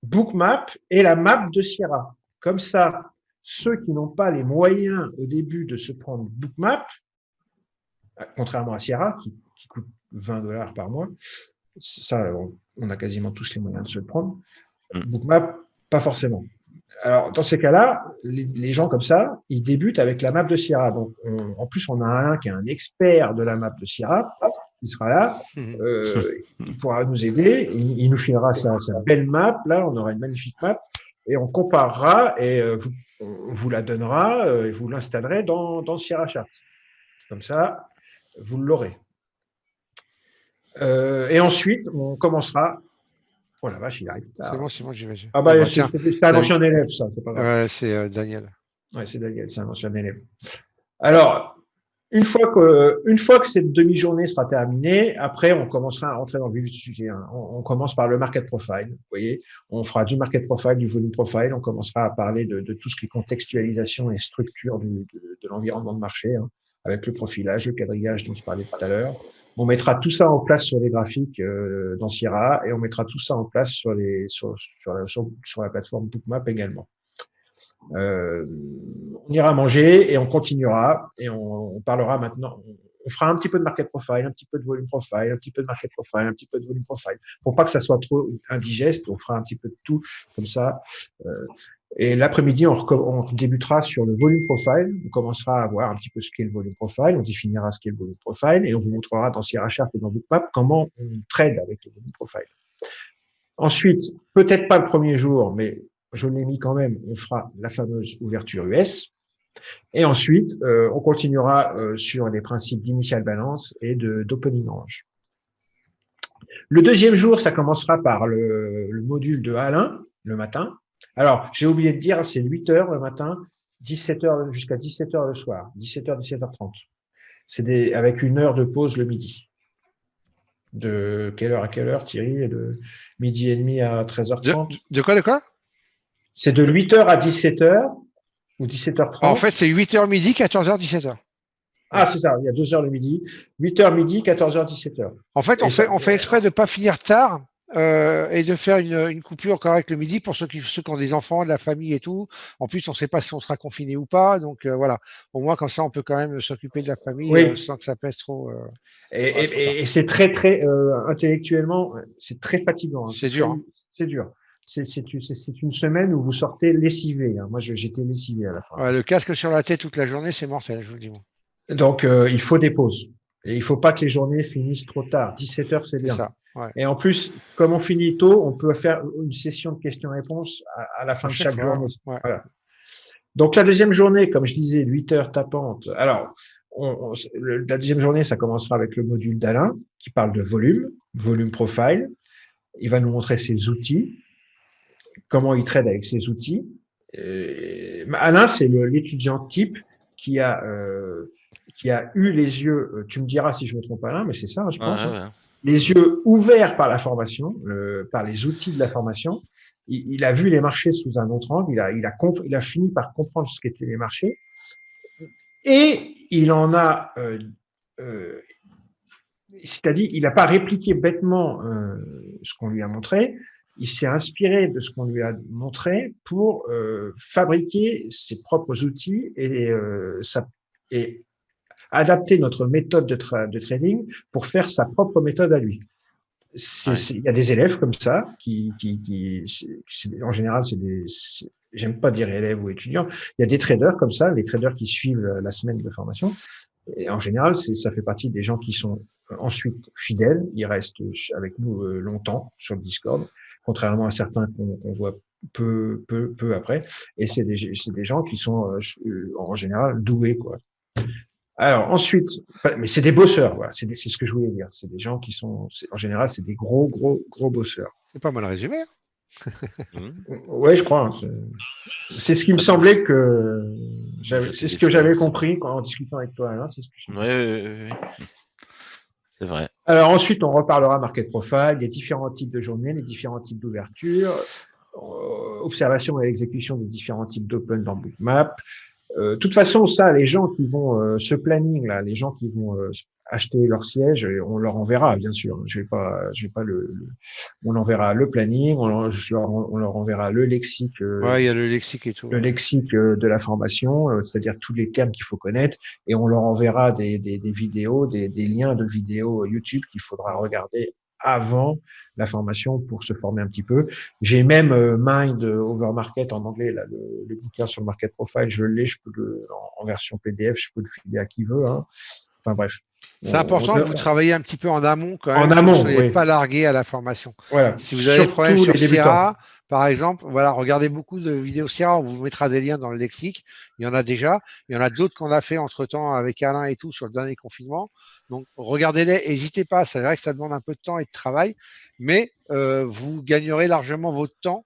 Bookmap et la map de Sierra. Comme ça, ceux qui n'ont pas les moyens au début de se prendre Bookmap, contrairement à Sierra, qui coûte $20 par mois, ça, on a quasiment tous les moyens de se le prendre. Bookmap, pas forcément. Alors, dans ces cas-là, les gens comme ça, ils débutent avec la map de Sierra. Donc, en plus, on a un qui est un expert de la map de Sierra. Il sera là. Il pourra nous aider. Il nous filera sa belle map. Là, on aura une magnifique map. Et on comparera et on vous la donnera et vous l'installerez dans Sierra Chart. Comme ça, vous l'aurez. Et ensuite, on commencera. Oh la vache, il arrive tard. C'est bon, j'imagine. Ah bah, c'est un ancien élève, ça, c'est pas grave. Ouais, c'est Daniel. Ouais, c'est Daniel, c'est un ancien élève. Alors, une fois que cette demi-journée sera terminée, après, on commencera à rentrer dans le vif du sujet. Hein. On commence par le market profile. Vous voyez, on fera du market profile, du volume profile. On commencera à parler de tout ce qui est contextualisation et structure de l'environnement de marché. Hein, avec le profilage, le quadrillage dont je parlais tout à l'heure. On mettra tout ça en place sur les graphiques dans Sierra et on mettra tout ça en place sur la plateforme Bookmap également. On ira manger et on continuera et on parlera maintenant. On fera un petit peu de market profile, un petit peu de volume profile, un petit peu de market profile, un petit peu de volume profile. Pour pas que ça soit trop indigeste, on fera un petit peu de tout comme ça. Et l'après-midi, on débutera sur le volume profile. On commencera à voir un petit peu ce qu'est le volume profile. On définira ce qu'est le volume profile et on vous montrera dans Sierra Chart et dans Bookmap comment on trade avec le volume profile. Ensuite, peut-être pas le premier jour, mais je l'ai mis quand même, on fera la fameuse ouverture US. Et ensuite, on continuera sur les principes d'initial balance et d'opening range. Le deuxième jour, ça commencera par le module de Alain, le matin. Alors, j'ai oublié de dire, c'est 8 heures le matin, 17 heures jusqu'à 17 heures le soir, 17 heures, 17h30. C'est avec une heure de pause le midi. De quelle heure à quelle heure, Thierry? De midi et demi à 13h30. De quoi? C'est de 8 heures à 17 heures ou 17h30. En fait, c'est 8h midi, 14h, 17h. Ah, c'est ça, il y a 2 heures le midi, 8h midi, 14h, 17h. En fait, on fait exprès de ne pas finir tard et de faire une coupure correcte le midi pour ceux qui ont des enfants, de la famille et tout. En plus, on ne sait pas si on sera confiné ou pas. Donc voilà, au moins comme ça, on peut quand même s'occuper de la famille sans que ça pèse trop. Et c'est très, très intellectuellement, c'est très fatigant. Hein. C'est dur. Hein. C'est dur. C'est une semaine où vous sortez lessivé. Hein. Moi, j'étais lessivé à la fin. Ouais, le casque sur la tête toute la journée, c'est mortel, je vous le dis. Moi. Donc, il faut des pauses. Et il ne faut pas que les journées finissent trop tard. 17 heures, c'est bien. Ça, ouais. Et en plus, comme on finit tôt, on peut faire une session de questions-réponses à la fin de chaque journée. Ouais. Voilà. Donc, la deuxième journée, comme je disais, 8 heures tapantes. Alors, la deuxième journée, ça commencera avec le module d'Alain qui parle de volume profile. Il va nous montrer ses outils, comment il trade avec ses outils. Alain, c'est l'étudiant type qui a eu les yeux, tu me diras si je me trompe Alain, mais c'est ça, je pense, les yeux ouverts par la formation, par les outils de la formation. Il a vu les marchés sous un autre angle, il a fini par comprendre ce qu'étaient les marchés, et il en a, c'est-à-dire, il n'a pas répliqué bêtement ce qu'on lui a montré, il s'est inspiré de ce qu'on lui a montré pour fabriquer ses propres outils et adapter notre méthode de trading pour faire sa propre méthode à lui. Il y a des élèves comme ça en général, j'aime pas dire élèves ou étudiants, il y a des traders comme ça, les traders qui suivent la semaine de formation. Et en général, ça fait partie des gens qui sont ensuite fidèles, ils restent avec nous longtemps sur le Discord, contrairement à certains qu'on voit peu après. Et c'est des gens qui sont en général doués, quoi. Alors ensuite, mais c'est des bosseurs, voilà. C'est ce que je voulais dire. C'est des gens qui sont, en général, c'est des gros bosseurs. C'est pas mal résumé. Hein. Ouais, je crois. C'est ce qui me semblait que c'est ce que j'avais compris en discutant avec toi, Alain. C'est ce que oui. C'est vrai. Alors ensuite, on reparlera market profile, les différents types de journées, les différents types d'ouverture, observation et exécution des différents types d'open dans Bookmap. De toute façon, ça, les gens qui vont ce planning là, les gens qui vont acheter leur siège, on leur enverra, bien sûr. Je vais pas on enverra le planning, on leur enverra le lexique. Ouais, il y a le lexique et tout. Le lexique de la formation, c'est-à-dire tous les termes qu'il faut connaître, et on leur enverra des vidéos, des liens de vidéos YouTube qu'il faudra regarder avant la formation pour se former un petit peu. J'ai même Mind Over Market en anglais, là, le bouquin sur le market profile, je l'ai, je peux en version PDF, je peux le filer à qui veut. Hein. Enfin bref. C'est important que vous travaillez un petit peu en amont quand même. En amont, vous ne soyez pas largué à la formation. Voilà. Si vous avez des problèmes sur Sierra, par exemple, voilà, regardez beaucoup de vidéos Sierra, on vous mettra des liens dans le lexique. Il y en a déjà. Il y en a d'autres qu'on a fait entre-temps avec Alain et tout sur le dernier confinement. Donc, regardez-les, n'hésitez pas. C'est vrai que ça demande un peu de temps et de travail, mais vous gagnerez largement votre temps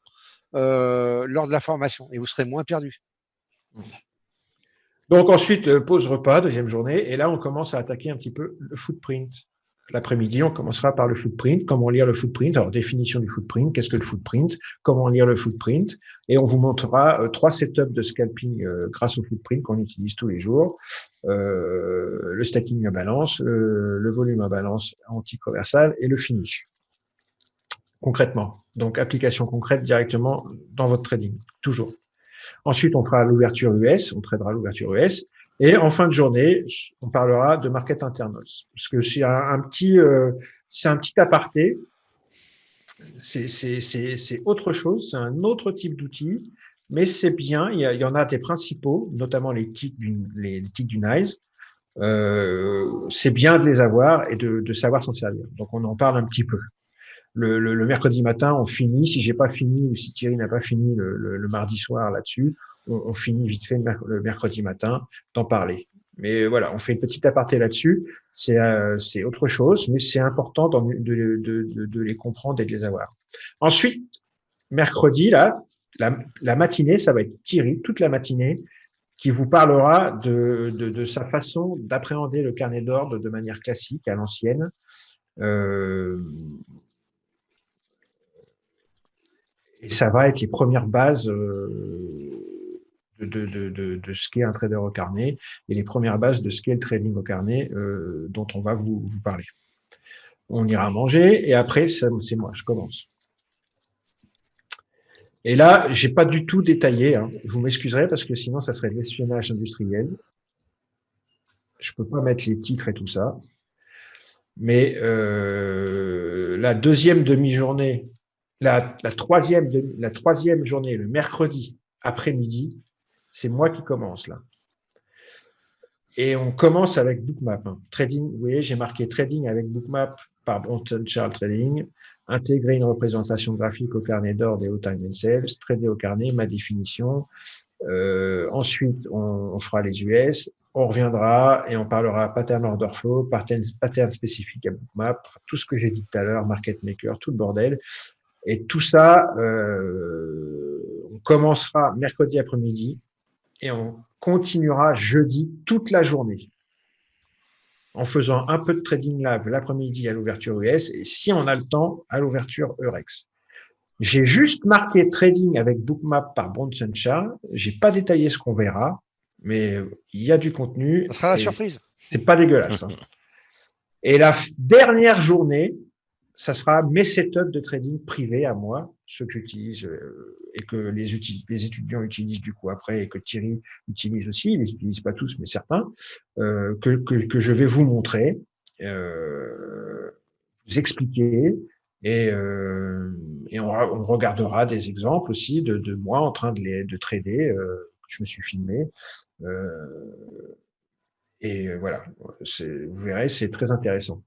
lors de la formation et vous serez moins perdu. Donc ensuite, pause repas, deuxième journée, et là on commence à attaquer un petit peu le footprint. L'après-midi, on commencera par le footprint, comment lire le footprint, alors définition du footprint, qu'est-ce que le footprint, comment lire le footprint, et on vous montrera 3 setups de scalping grâce au footprint qu'on utilise tous les jours, le stacking à balance, le volume à balance anti-conversal et le finish. Concrètement, donc application concrète directement dans votre trading, toujours. Ensuite, on fera l'ouverture US, on tradera l'ouverture US. Et en fin de journée, on parlera de market internals. Parce que c'est un petit aparté. C'est autre chose, c'est un autre type d'outil, mais c'est bien. Il y en a des principaux, notamment les ticks du NICE. C'est bien de les avoir et de savoir s'en servir. Donc, on en parle un petit peu. le mercredi matin, on finit. Si j'ai pas fini ou si Thierry n'a pas fini le mardi soir là-dessus, on finit vite fait le mercredi matin d'en parler. Mais voilà, on fait une petite aparté là-dessus. C'est autre chose, mais c'est important de les comprendre et de les avoir. Ensuite, mercredi, là, la matinée, ça va être Thierry, toute la matinée, qui vous parlera de sa façon d'appréhender le carnet d'ordre de manière classique, à l'ancienne. Et ça va être les premières bases de ce qu'est un trader au carnet et les premières bases de ce qu'est le trading au carnet dont on va vous parler. On ira manger et après, c'est moi, je commence. Et là, j'ai pas du tout détaillé. Hein. Vous m'excuserez parce que sinon, ça serait de l'espionnage industriel. Je peux pas mettre les titres et tout ça. Mais la deuxième demi-journée, la troisième journée, le mercredi après-midi, c'est moi qui commence là. Et on commence avec Bookmap. Hein. Trading, vous voyez, j'ai marqué trading avec Bookmap par Bronson Charles Trading, intégrer une représentation graphique au carnet d'ordre et au time and sales, trader au carnet, ma définition. Ensuite, on fera les US, on reviendra et on parlera pattern order flow, pattern spécifique à Bookmap, tout ce que j'ai dit tout à l'heure, market maker, tout le bordel. Et tout ça, on commencera mercredi après-midi et on continuera jeudi toute la journée en faisant un peu de trading live l'après-midi à l'ouverture US et si on a le temps, à l'ouverture Eurex. J'ai juste marqué trading avec Bookmap par Bronson Charles. J'ai pas détaillé ce qu'on verra, mais il y a du contenu. Ça sera la surprise. C'est pas dégueulasse. Hein. Et la dernière journée, ça sera mes setups de trading privés à moi, ceux que j'utilise et que les étudiants utilisent du coup après et que Thierry utilise aussi. Ils les utilisent pas tous, mais certains, que je vais vous montrer, vous expliquer. Et on regardera des exemples aussi de moi en train de trader. Je me suis filmé. Et voilà, vous verrez, c'est très intéressant.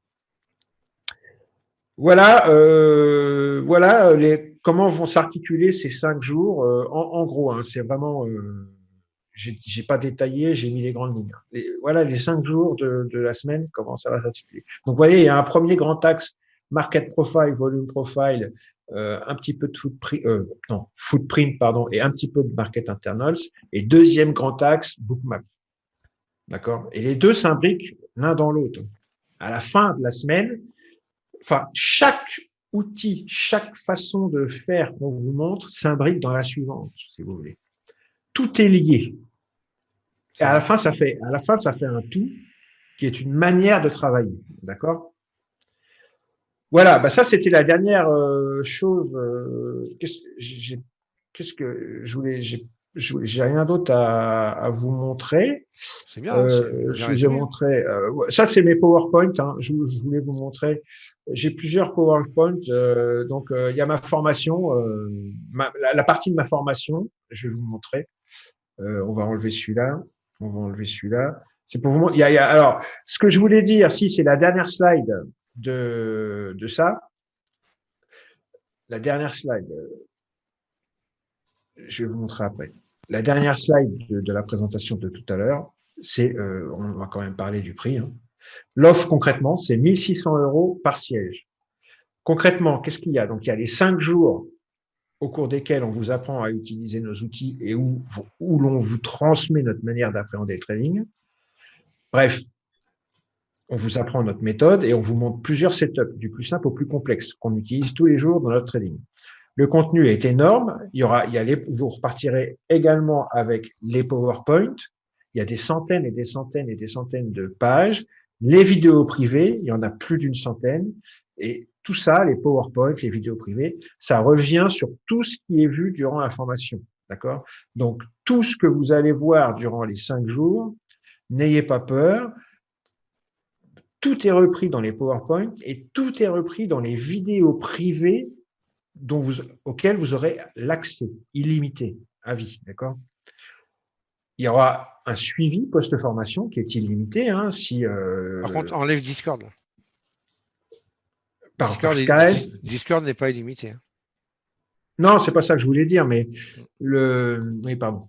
Voilà, comment vont s'articuler ces 5 jours. En gros, hein, c'est vraiment, j'ai pas détaillé, j'ai mis les grandes lignes. Voilà les 5 jours de la semaine, comment ça va s'articuler. Donc, vous voyez, il y a un premier grand axe, market profile, volume profile, un petit peu de footprint, pardon, et un petit peu de market internals. Et deuxième grand axe, bookmap. D'accord? Et les deux s'imbriquent l'un dans l'autre. À la fin de la semaine, enfin, chaque outil, chaque façon de faire qu'on vous montre s'imbrique dans la suivante, si vous voulez. Tout est lié. Et à la fin, ça fait un tout qui est une manière de travailler. D'accord? Voilà, bah ça, c'était la dernière chose. Qu'est-ce que je voulais, j'ai rien d'autre à vous montrer. C'est bien. Je vous ai montré. Ça, c'est mes PowerPoint. Hein, je voulais vous montrer. J'ai plusieurs PowerPoint. Donc, il y a ma formation, la partie de ma formation. Je vais vous montrer. On va enlever celui-là. C'est pour vous montrer. Alors, ce que je voulais dire, si c'est la dernière slide de ça. La dernière slide. Je vais vous montrer après. La dernière slide de la présentation de tout à l'heure, c'est, on va quand même parler du prix. Hein. L'offre, concrètement, c'est 1 600 € par siège. Concrètement, qu'est-ce qu'il y a? Donc, il y a les 5 jours au cours desquels on vous apprend à utiliser nos outils et où l'on vous transmet notre manière d'appréhender le trading. Bref, on vous apprend notre méthode et on vous montre plusieurs setups, du plus simple au plus complexe, qu'on utilise tous les jours dans notre trading. Le contenu est énorme. Vous repartirez également avec les PowerPoint. Il y a des centaines et des centaines et des centaines de pages. Les vidéos privées, il y en a plus d'une centaine. Et tout ça, les PowerPoint, les vidéos privées, ça revient sur tout ce qui est vu durant la formation. D'accord? Donc, tout ce que vous allez voir durant les 5 jours, n'ayez pas peur. Tout est repris dans les PowerPoint et tout est repris dans les vidéos privées auquel vous aurez l'accès illimité à vie, d'accord? Il y aura un suivi post-formation qui est illimité. Hein, Par contre, enlève Discord. Là. par Skype. Discord n'est pas illimité. Hein. Non, c'est pas ça que je voulais dire, mais oui, pardon.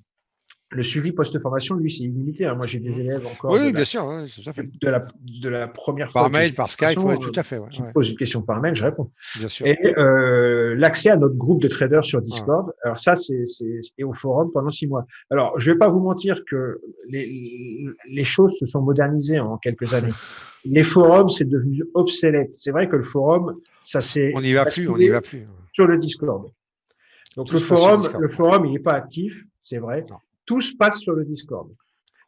Le suivi post-formation, lui, c'est illimité. Moi, j'ai des élèves encore oui, bien sûr, oui, tout à fait. de la première fois. Par mail, par Skype, oui, tout à fait. Qui me pose une question par mail, je réponds. Bien sûr. Et l'accès à notre groupe de traders sur Discord, alors ça, c'est au forum pendant 6 mois. Alors, je vais pas vous mentir que les choses se sont modernisées en quelques années. Les forums, c'est devenu obsolète. C'est vrai que le forum, ça c'est. On n'y va plus. Sur le Discord. Donc le forum, il n'est pas actif, c'est vrai. Non. Tout se passe sur le Discord.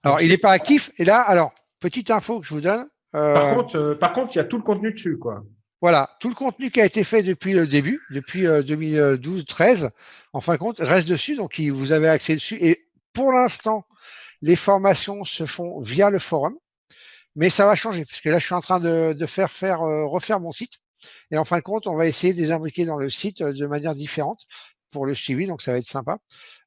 Alors, il n'est pas actif. Et là, alors, petite info que je vous donne. Par contre, il y a tout le contenu dessus, quoi. Voilà, tout le contenu qui a été fait depuis le début, depuis 2012-13, en fin de compte, reste dessus. Donc, vous avez accès dessus. Et pour l'instant, les formations se font via le forum. Mais ça va changer, puisque là, je suis en train de refaire mon site. Et en fin de compte, on va essayer de les imbriquer dans le site de manière différente pour le suivi, donc ça va être sympa.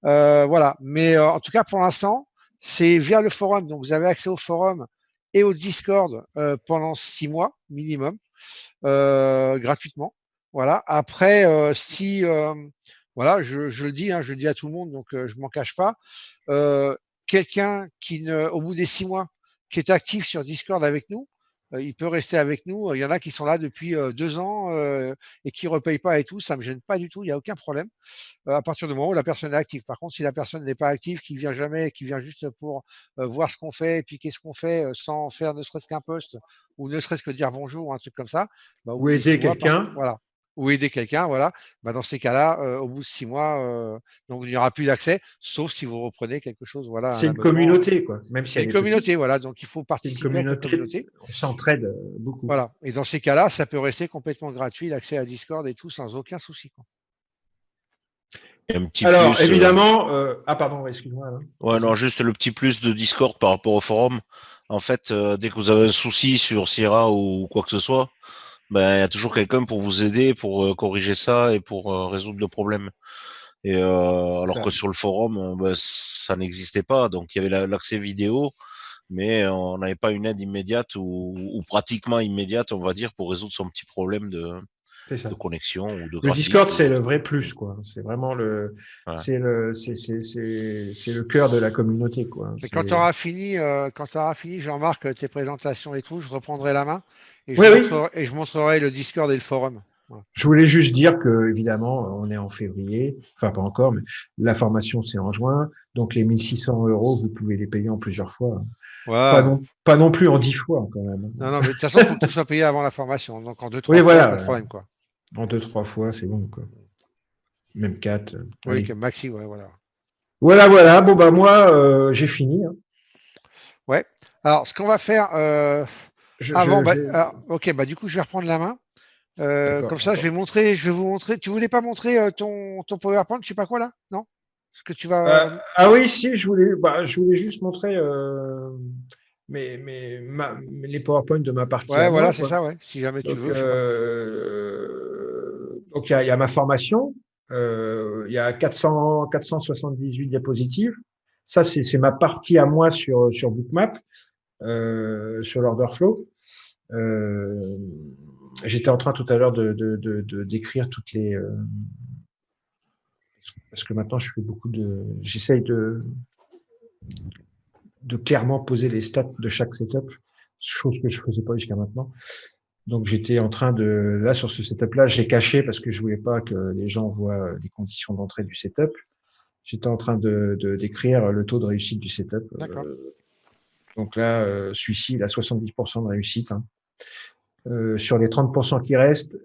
Voilà, mais en tout cas, pour l'instant, c'est via le forum. Donc, vous avez accès au forum et au Discord pendant 6 mois minimum, gratuitement. Voilà. Après, voilà, je le dis, je le dis à tout le monde, donc je m'en cache pas. Quelqu'un qui, au bout des 6 mois, qui est actif sur Discord avec nous, il peut rester avec nous. Il y en a qui sont là depuis 2 ans et qui ne repayent pas et tout. Ça ne me gêne pas du tout. Il n'y a aucun problème à partir du moment où la personne est active. Par contre, si la personne n'est pas active, qui vient jamais, qui vient juste pour voir ce qu'on fait et puis qu'est-ce qu'on fait sans faire ne serait-ce qu'un post ou ne serait-ce que dire bonjour ou un truc comme ça. Ou aider quelqu'un. Voilà. Ou aider quelqu'un, voilà. Dans ces cas-là, au bout de 6 mois, donc il n'y aura plus d'accès, sauf si vous reprenez quelque chose. Voilà. C'est une communauté, quoi. Même si c'est une communauté, voilà. Donc il faut participer à la communauté. On s'entraide beaucoup. Voilà. Et dans ces cas-là, ça peut rester complètement gratuit, l'accès à Discord et tout, sans aucun souci, quoi. Alors, plus, évidemment, pardon, excuse-moi. Hein. Ouais, non, juste le petit plus de Discord par rapport au forum. En fait, dès que vous avez un souci sur Sierra ou quoi que ce soit, il y a toujours quelqu'un pour vous aider, pour corriger ça et pour résoudre le problème. Et alors que sur le forum, ça n'existait pas. Donc, il y avait l'accès vidéo, mais on n'avait pas une aide immédiate ou pratiquement immédiate, on va dire, pour résoudre son petit problème de connexion ou de graphique. Le Discord, c'est le vrai plus, quoi. C'est vraiment c'est le cœur de la communauté, quoi. Et quand tu auras fini, Jean-Marc, tes présentations et tout, je reprendrai la main et je montrerai le Discord et le forum. Ouais. Je voulais juste dire que, évidemment, on est en février, enfin pas encore, mais la formation c'est en juin, donc les 1 600 €, vous pouvez les payer en plusieurs fois. Ouais. Pas non plus en 10 fois, quand même. Non, mais de toute façon, il faut que tout soit payé avant la formation. Donc en 2-3 fois, voilà, pas de problème, quoi. En 2-3 fois, c'est bon, quoi. Même 4. Oui, que maxi, ouais, voilà. Voilà. Bon, moi, j'ai fini. Hein. Ouais. Alors, ce qu'on va faire ok, du coup, je vais reprendre la main. Comme ça, je vais vous montrer. Tu voulais pas montrer ton PowerPoint, je sais pas quoi là, non? Ce que tu vas. Oui, si, je voulais juste montrer les PowerPoints de ma partie. Ouais, voilà, c'est ça, ouais. Si jamais tu veux. Donc il y a ma formation. Il y a 478 diapositives. Ça, c'est ma partie à moi sur Bookmap, sur l'order flow. J'étais en train tout à l'heure de décrire toutes les parce que maintenant je fais j'essaye de clairement poser les stats de chaque setup, chose que je faisais pas jusqu'à maintenant. Donc j'étais en train là sur ce setup là, j'ai caché parce que je voulais pas que les gens voient les conditions d'entrée du setup. J'étais en train de décrire le taux de réussite du setup. Donc là, celui-ci, il a 70% de réussite. Hein. Sur les 30% qui restent,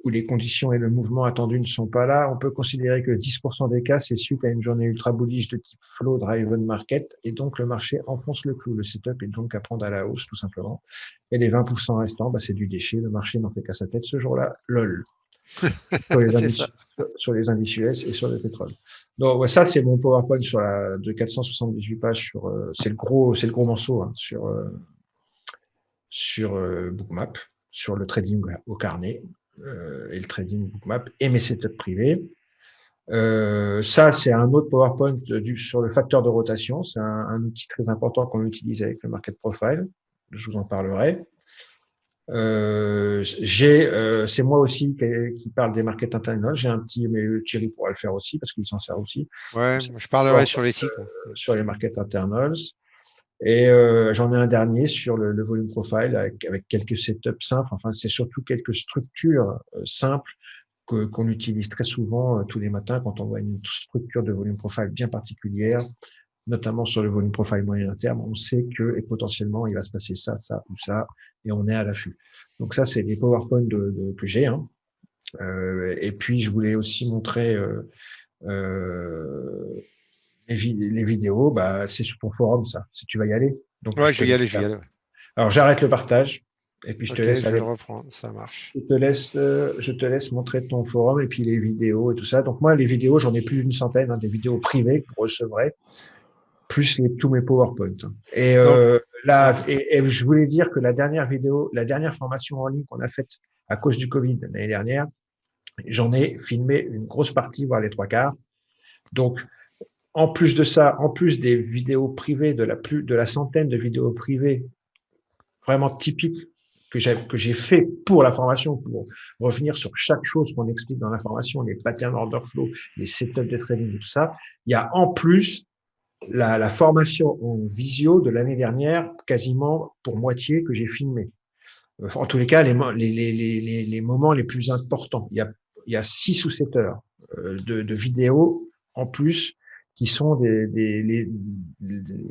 où les conditions et le mouvement attendu ne sont pas là, on peut considérer que 10% des cas, c'est suite à une journée ultra bullish de type flow driven market, et donc le marché enfonce le clou. Le setup est donc à prendre à la hausse, tout simplement. Et les 20% restants, c'est du déchet. Le marché n'en fait qu'à sa tête ce jour-là. LOL. Sur les indices US et sur le pétrole. Donc ça, c'est mon PowerPoint de 478 pages c'est le gros morceau hein, sur Bookmap, sur le trading au carnet et le trading Bookmap et mes setups privés. Ça, c'est un autre PowerPoint sur le facteur de rotation. C'est un outil très important qu'on utilise avec le Market Profile. Je vous en parlerai. C'est moi aussi qui parle des market internals. J'ai un petit, mais Thierry pourra le faire aussi parce qu'il s'en sert aussi. Ouais, je parlerai sur l'éthique. Sur les market internals. Et j'en ai un dernier sur le volume profile avec quelques setups simples. Enfin, c'est surtout quelques structures simples qu'on utilise très souvent tous les matins quand on voit une structure de volume profile bien particulière, notamment sur le volume profile moyen terme. On sait que et potentiellement il va se passer ça, ça ou ça, et on est à l'affût. Donc ça, c'est les PowerPoint que j'ai. Hein. Et puis je voulais aussi montrer les vidéos. Bah, c'est sur ton forum, ça. Si tu vas y aller. Donc Ouais, je vais y aller, je vais y aller. Alors j'arrête le partage. Et puis je te laisse je aller. vais le reprendre, ça marche. Je te laisse montrer ton forum et puis les vidéos et tout ça. Donc moi, les vidéos, j'en ai plus d'une centaine, hein, des vidéos privées que vous recevrez, plus tous mes PowerPoint. Et et je voulais dire que la dernière formation en ligne qu'on a faite à cause du Covid l'année dernière, j'en ai filmé une grosse partie, voire les 3/4. Donc, en plus de ça, en plus des vidéos privées, de la centaine de vidéos privées vraiment typiques que j'ai fait pour la formation, pour revenir sur chaque chose qu'on explique dans la formation, les patterns order flow, les setups de trading et tout ça. Il y a en plus la formation en visio de l'année dernière, quasiment pour moitié que j'ai filmé. En tous les cas, les moments les plus importants. Il y a 6 ou 7 heures de vidéos en plus qui sont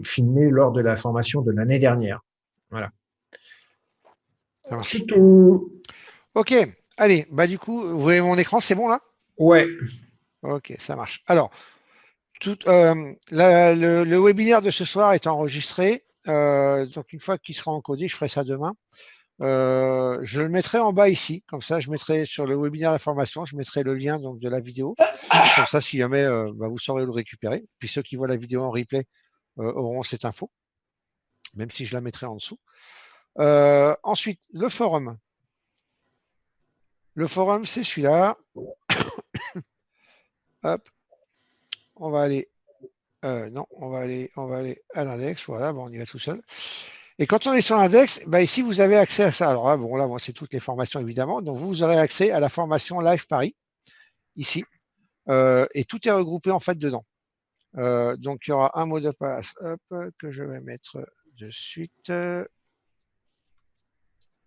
filmées lors de la formation de l'année dernière. Voilà. C'est tout. Ok, allez, bah du coup, vous voyez mon écran, c'est bon là? Ouais. Ok, ça marche. Alors, le webinaire de ce soir est enregistré. Donc, une fois qu'il sera encodé, je ferai ça demain. Je le mettrai en bas ici. Comme ça, je mettrai sur le webinaire d'information, je mettrai le lien donc, de la vidéo. Comme ça, si jamais vous saurez le récupérer. Puis ceux qui voient la vidéo en replay auront cette info, même si je la mettrai en dessous. Ensuite, le forum. Le forum, c'est celui-là. Hop. On va aller. Non, on va aller à l'index. Voilà, bon, on y va tout seul. Et quand on est sur l'index, bah ici, vous avez accès à ça. Alors là, bon, là, moi, c'est toutes les formations, évidemment. Donc, vous aurez accès à la formation Live Paris, ici. Et tout est regroupé, en fait, dedans. Donc, il y aura un mot de passe que je vais mettre de suite.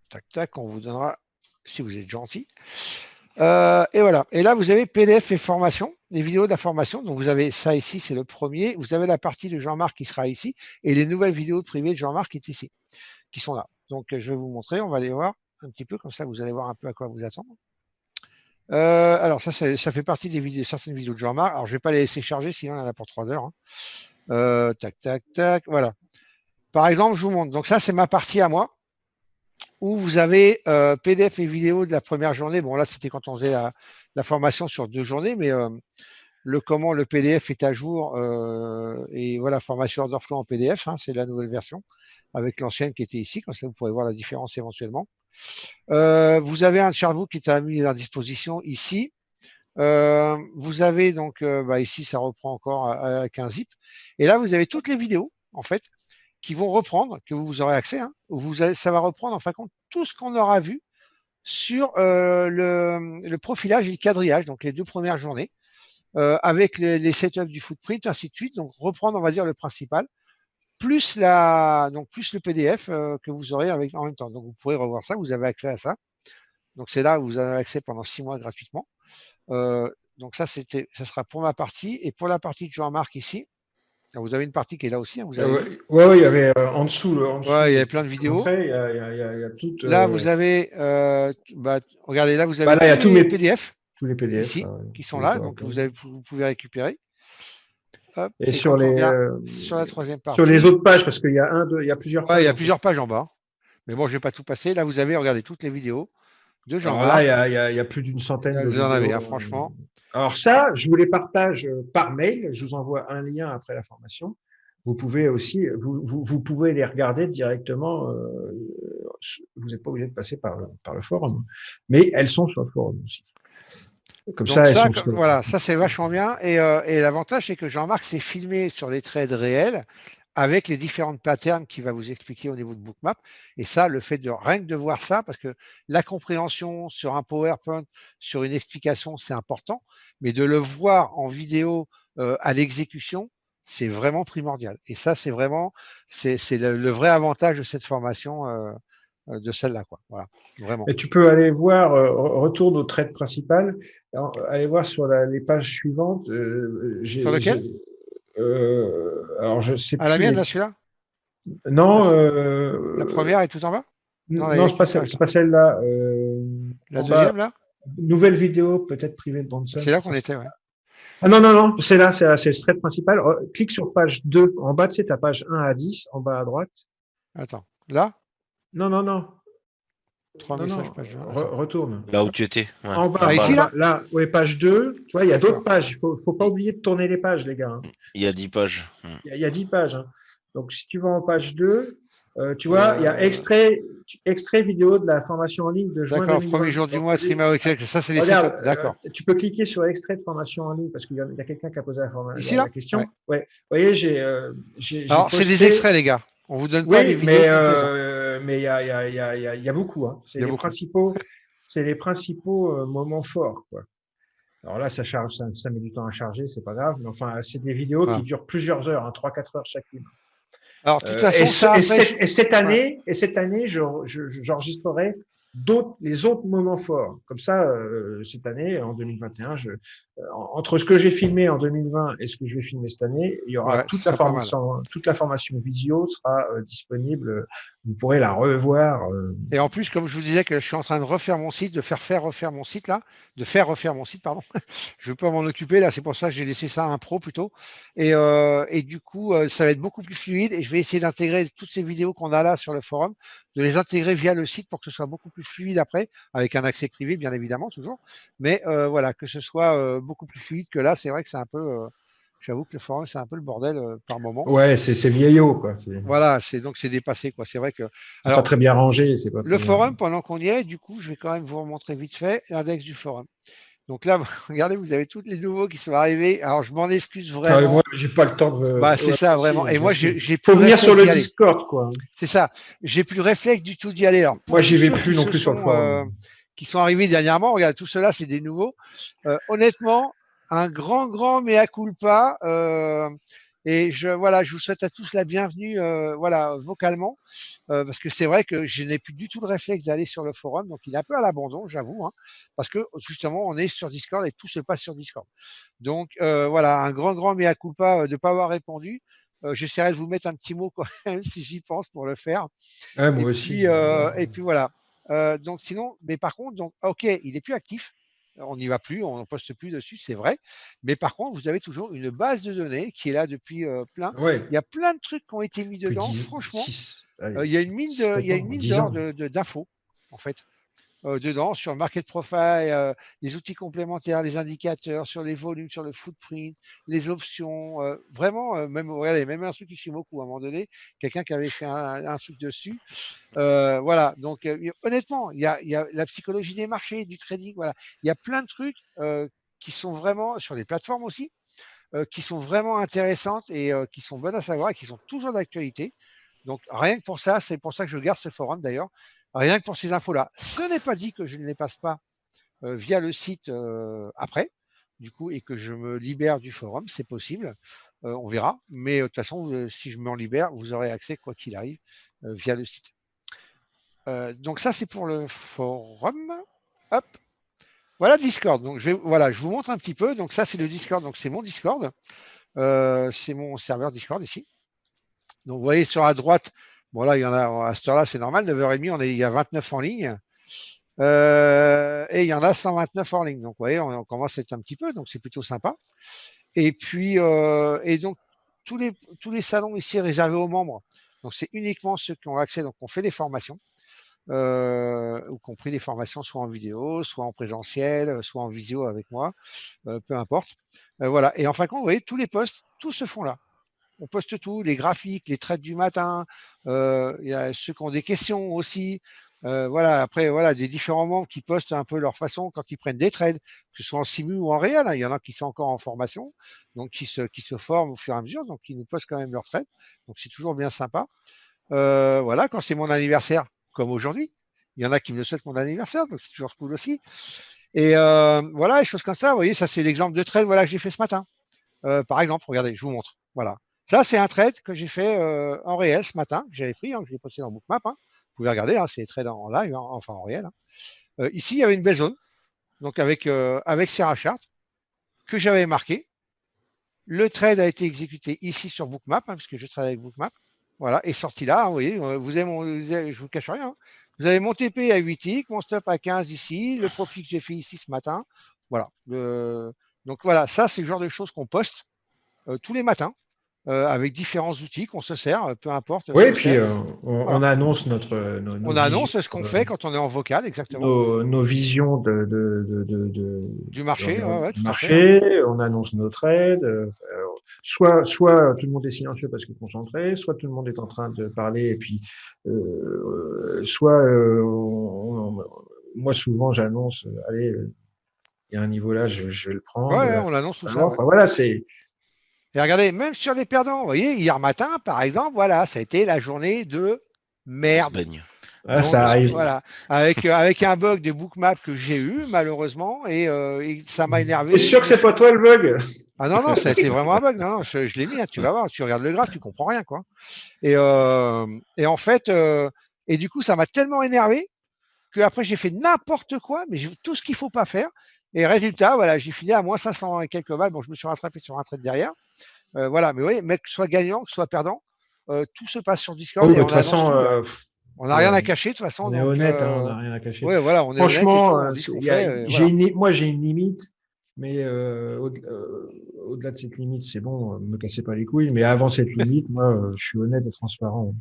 Tac, tac, on vous donnera, si vous êtes gentil. Et voilà. Et là, vous avez PDF et formation, les vidéos de la formation. Donc, vous avez ça ici, c'est le premier. Vous avez la partie de Jean-Marc qui sera ici et les nouvelles vidéos privées de Jean-Marc qui est ici, qui sont là. Donc, je vais vous montrer. On va aller voir un petit peu, comme ça, vous allez voir un peu à quoi vous attendre. Alors, ça fait partie des vidéos, certaines vidéos de Jean-Marc. Alors, je ne vais pas les laisser charger, sinon il y en a pour 3 heures. Hein. Tac, tac, tac. Voilà. Par exemple, je vous montre. Donc, ça, c'est ma partie à moi, où vous avez PDF et vidéo de la première journée. Bon, là, c'était quand on faisait la formation sur 2 journées, mais le PDF est à jour et voilà, formation order flow en PDF, hein, c'est la nouvelle version avec l'ancienne qui était ici, comme ça vous pourrez voir la différence éventuellement. Vous avez un chartbook qui est mis à disposition ici. Vous avez donc ici, ça reprend encore avec un zip. Et là, vous avez toutes les vidéos, en fait, qui vont reprendre, que vous aurez accès. Hein, ça va reprendre, en fin de compte, tout ce qu'on aura vu sur le profilage et le quadrillage, donc les 2 premières journées. Avec les setups du footprint, ainsi de suite. Donc, reprendre, on va dire, le principal, plus le PDF que vous aurez en même temps. Donc, vous pourrez revoir ça, vous avez accès à ça. Donc, c'est là où vous avez accès pendant 6 mois gratuitement. Donc, ça sera pour ma partie. Et pour la partie de Jean-Marc ici, vous avez une partie qui est là aussi. Hein, vous avez... ouais, il y avait en dessous. Ouais, il y avait plein de vidéos. Il y a toutes, là, vous avez, regardez, là, vous avez là, tous les PDF. Tous les PDF ici, qui sont là, donc vous pouvez récupérer. Hop, et sur la troisième partie. Sur les autres pages, parce qu'il y a il y a plusieurs pages. Il y a plusieurs pages en bas. Mais bon, je ne vais pas tout passer. Là, vous avez regardé toutes les vidéos de Jean-Marc. Là, il y a plus d'une centaine de vidéos. Vous en avez, franchement. Alors ça, je vous les partage par mail. Je vous envoie un lien après la formation. Vous pouvez aussi, vous pouvez les regarder directement. Vous n'êtes pas obligé de passer par le forum, mais elles sont sur le forum aussi. Comme ça, voilà, ça c'est vachement bien. Et l'avantage, c'est que Jean-Marc s'est filmé sur les trades réels avec les différentes patterns qu'il va vous expliquer au niveau de Bookmap. Et ça, le fait de rien que de voir ça, parce que la compréhension sur un PowerPoint, sur une explication, c'est important, mais de le voir en vidéo à l'exécution, c'est vraiment primordial. Et ça, c'est vraiment le vrai avantage de cette formation, de celle-là, quoi. Voilà, vraiment. Et tu peux aller voir, retourne au trade principal, aller voir sur les pages suivantes. Sur lequel? Alors, je sais À la plus. mienne, là, celui-là? Non, La première est tout en bas? Non, non, c'est pas celle-là. La En bas, deuxième, là? nouvelle vidéo, peut-être privée de Bronson. C'est là qu'on était, ouais. Ah non, non, non, c'est là, c'est le thread principal. Clique sur page 2, en bas, c'est ta page 1 à 10, en bas à droite. Attends, là? Non, non, non. 3 Non, messages, non, page 1. retourne. Là où tu étais. Ouais. En bas, Ah, ici, en là? bas, là, ouais, page 2. Tu vois, il y a d'autres D'accord. pages. Il faut pas oublier de tourner les pages, les gars. Hein. Il y a 10 pages. Il y a 10 pages. Hein. Donc, si tu vas en page 2, tu vois, il y a extrait vidéo de la formation en ligne de juin D'accord, 2020. premier jour du Donc, mois, trimestre, exact. Ça, c'est les regarde, D'accord. tu peux cliquer sur extrait de formation en ligne parce qu'il y a quelqu'un qui a posé Ici, là? la question. Ouais. Ouais. Vous voyez, j'ai Alors, posté... c'est des extraits, les gars. On vous donne pas les Oui, vidéos complètes. mais il y a beaucoup. Hein. C'est Il y a les beaucoup. principaux moments forts, quoi. Alors là, ça charge, ça met du temps à charger, c'est pas grave. Mais enfin, c'est des vidéos qui durent plusieurs heures, hein, 3-4 heures chacune. Alors, de toute façon, ça et cette année, j'enregistrerai les autres moments forts. Comme ça, cette année, en 2021, entre ce que j'ai filmé en 2020 et ce que je vais filmer cette année, il y aura toute la formation visio sera disponible. Vous pourrez la revoir. Et en plus, comme je vous disais que je suis en train de refaire mon site, de faire refaire mon site là, de faire refaire mon site, pardon. Je peux m'en occuper là, c'est pour ça que j'ai laissé ça à un pro plutôt. Et du coup, ça va être beaucoup plus fluide et je vais essayer d'intégrer toutes ces vidéos qu'on a là sur le forum, de les intégrer via le site pour que ce soit beaucoup plus fluide après, avec un accès privé bien évidemment toujours. Mais voilà, que ce soit beaucoup plus fluide que là, c'est vrai que c'est un peu. J'avoue que le forum, c'est un peu le bordel par moment. Ouais, c'est vieillot, quoi. Voilà, c'est dépassé, quoi. C'est vrai que. C'est pas très bien rangé. C'est pas le très forum, bien. pendant qu'on y est, du coup, je vais quand même vous remontrer vite fait l'index du forum. Donc là, regardez, vous avez tous les nouveaux qui sont arrivés. Alors, je m'en excuse vraiment. Moi, j'ai pas le temps de. Bah, c'est ça, aussi, vraiment. Et moi, j'ai faut plus venir sur réflexe le d'y aller. Discord, quoi. C'est ça. J'ai plus réflexe du tout d'y aller. Alors, moi, j'y vais plus non plus sur le forum. Qui sont arrivés dernièrement, regarde, tout cela, c'est des nouveaux. Honnêtement, un grand mea culpa. Et je vous souhaite à tous la bienvenue, vocalement, parce que c'est vrai que je n'ai plus du tout le réflexe d'aller sur le forum, donc il est un peu à l'abandon, j'avoue, hein, parce que justement, on est sur Discord et tout se passe sur Discord. Donc un grand mea culpa de ne pas avoir répondu. J'essaierai de vous mettre un petit mot quand même si j'y pense pour le faire. Ah, moi aussi. Et puis voilà. Donc sinon, mais par contre, donc ok, il est plus actif. On n'y va plus, on ne poste plus dessus, c'est vrai. Mais par contre, vous avez toujours une base de données qui est là depuis plein. Ouais. Il y a plein de trucs qui ont été mis dedans. Franchement, il y a une mine d'or d'infos, en fait. Dedans, sur le market profile, les outils complémentaires, les indicateurs, sur les volumes, sur le footprint, les options, vraiment, regardez, même un truc Ishimoku à un moment donné, quelqu'un qui avait fait un truc dessus. Voilà, donc honnêtement, il y a la psychologie des marchés, du trading, voilà. Il y a plein de trucs qui sont vraiment, sur les plateformes aussi, qui sont vraiment intéressantes et qui sont bonnes à savoir et qui sont toujours d'actualité. Donc rien que pour ça, c'est pour ça que je garde ce forum d'ailleurs. Rien que pour ces infos-là. Ce n'est pas dit que je ne les passe pas via le site après, du coup, et que je me libère du forum, c'est possible. On verra. Mais de toute façon, si je m'en libère, vous aurez accès, quoi qu'il arrive, via le site. Donc ça, c'est pour le forum. Hop. Voilà Discord. Donc je vous montre un petit peu. Donc ça, c'est le Discord. Donc c'est mon Discord. C'est mon serveur Discord ici. Donc vous voyez sur la droite, bon là, il y en a à cette heure-là, c'est normal, 9h30, il y a 29 en ligne. Et il y en a 129 en ligne. Donc vous voyez, on commence à être un petit peu, donc c'est plutôt sympa. Et puis, et donc tous les salons ici réservés aux membres. Donc c'est uniquement ceux qui ont accès, donc on fait des formations. Ou compris des formations soit en vidéo, soit en présentiel, soit en visio avec moi, peu importe. Voilà. Et en fin de compte, vous voyez, tous les posts, tous se font là. On poste tout, les graphiques, les trades du matin, il y a ceux qui ont des questions aussi. Voilà, après, voilà, des différents membres qui postent un peu leur façon quand ils prennent des trades, que ce soit en simu ou en réel. Hein. Il y en a qui sont encore en formation, donc qui se forment au fur et à mesure, donc qui nous postent quand même leurs trades. Donc c'est toujours bien sympa. Voilà, quand c'est mon anniversaire, comme aujourd'hui, il y en a qui me souhaitent mon anniversaire, donc c'est toujours cool aussi. Et voilà, des choses comme ça. Vous voyez, ça c'est l'exemple de trade voilà, que j'ai fait ce matin. Par exemple, regardez, je vous montre. Voilà. Ça, c'est un trade que j'ai fait en réel ce matin, que j'avais pris, hein, que je l'ai posté dans Bookmap. Hein. Vous pouvez regarder, hein, c'est des trades en live, hein, enfin en réel. Hein. Ici, il y avait une belle zone, donc avec Sierra Chart, que j'avais marqué. Le trade a été exécuté ici sur Bookmap, hein, puisque je travaille avec Bookmap. Voilà, et sorti là, hein, vous voyez, je vous cache rien. Hein. Vous avez mon TP à 8 ticks, mon stop à 15 ici, le profit que j'ai fait ici ce matin. Voilà. Donc voilà, ça, c'est le genre de choses qu'on poste tous les matins. Avec différents outils qu'on se sert, peu importe. Oui, et puis voilà. on annonce nos on visions, annonce ce qu'on fait quand on est en vocal, exactement. nos visions du marché, ouais, du tout à fait. marché, on annonce nos trades. Soit tout le monde est silencieux parce que concentré, soit tout le monde est en train de parler et puis soit moi souvent j'annonce, allez, il y a un niveau là, je vais le prendre. Ouais, on annonce tout ça. Ouais. Enfin voilà, c'est. Et regardez, même sur les perdants, vous voyez, hier matin, par exemple, voilà, ça a été la journée de merde. Ah, donc, ça arrive. Voilà, avec un bug de Bookmap que j'ai eu, malheureusement, et ça m'a énervé. T'es sûr que c'est pas toi le bug? Ah non, ça a été vraiment un bug. Non, je l'ai mis, hein, tu vas voir, tu regardes le graphe, tu comprends rien, quoi. Et en fait, et du coup, ça m'a tellement énervé que après j'ai fait n'importe quoi, mais tout ce qu'il faut pas faire. Et résultat, voilà, j'ai fini à moins 500 et quelques balles. Bon, je me suis rattrapé sur un trade derrière. Voilà, mais oui, mec, soit gagnant, soit perdant, tout se passe sur Discord Oui, et de on toute annonce façon, tout. On n'a rien à cacher de toute façon. on est donc, honnête, hein, on n'a rien à cacher. Ouais, voilà, on est honnête et tout, Franchement, on dit ce qu'on fait. j'ai Voilà. moi j'ai une limite, mais au-delà de cette limite, c'est bon, me cassez pas les couilles. Mais avant cette limite, moi, je suis honnête et transparent. Donc,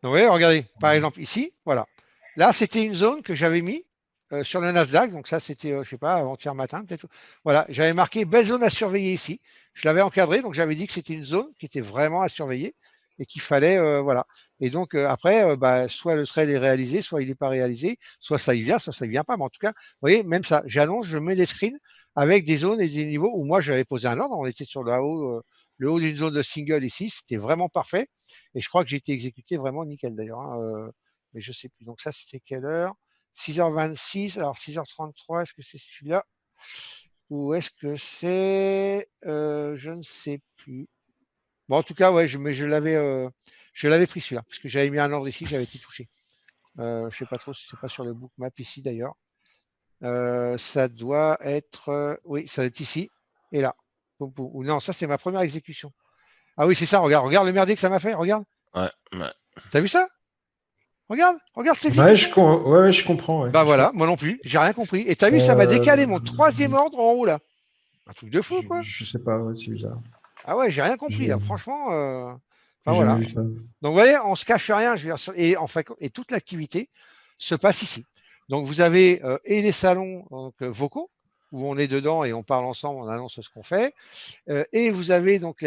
vous voyez, regardez, par exemple ici, voilà. Là, c'était une zone que j'avais mis sur le Nasdaq. Donc ça, c'était, je sais pas, avant-hier matin peut-être. Voilà, j'avais marqué belle zone à surveiller ici. Je l'avais encadré, donc j'avais dit que c'était une zone qui était vraiment à surveiller et qu'il fallait, voilà. Et donc après, soit le trade est réalisé, soit il n'est pas réalisé, soit ça y vient, soit ça y vient pas. Mais en tout cas, vous voyez, même ça, j'annonce, je mets les screens avec des zones et des niveaux où moi j'avais posé un ordre. On était sur le haut d'une zone de single ici, c'était vraiment parfait. Et je crois que j'ai été exécuté vraiment nickel d'ailleurs. Hein, mais je sais plus. Donc ça, c'était quelle heure? 6h26. Alors 6h33, est-ce que c'est celui-là? Ou est-ce que c'est. Je ne sais plus. Bon, en tout cas, ouais, mais je l'avais pris celui-là, parce que j'avais mis un ordre ici, j'avais été touché. Je sais pas trop si c'est pas sur le bookmap ici d'ailleurs. Ça doit être. Oui, ça doit être ici et là. Ou non, ça c'est ma première exécution. Ah oui, c'est ça, regarde le merdier que ça m'a fait, regarde. Ouais. T'as vu ça? Regarde cette Ouais, exécution. je comprends. Ouais, Bah voilà, moi non plus, j'ai rien compris. Et t'as vu, ça m'a décalé mon troisième ordre en haut là. Un truc de fou, quoi. je sais pas, ouais, c'est bizarre. Ah ouais, j'ai rien compris là, franchement. Enfin J'ai jamais voilà. vu ça. Donc vous voyez, on se cache rien, je veux dire, et toute l'activité se passe ici. Donc vous avez et les salons vocaux, où on est dedans et on parle ensemble, on annonce ce qu'on fait. Et vous avez donc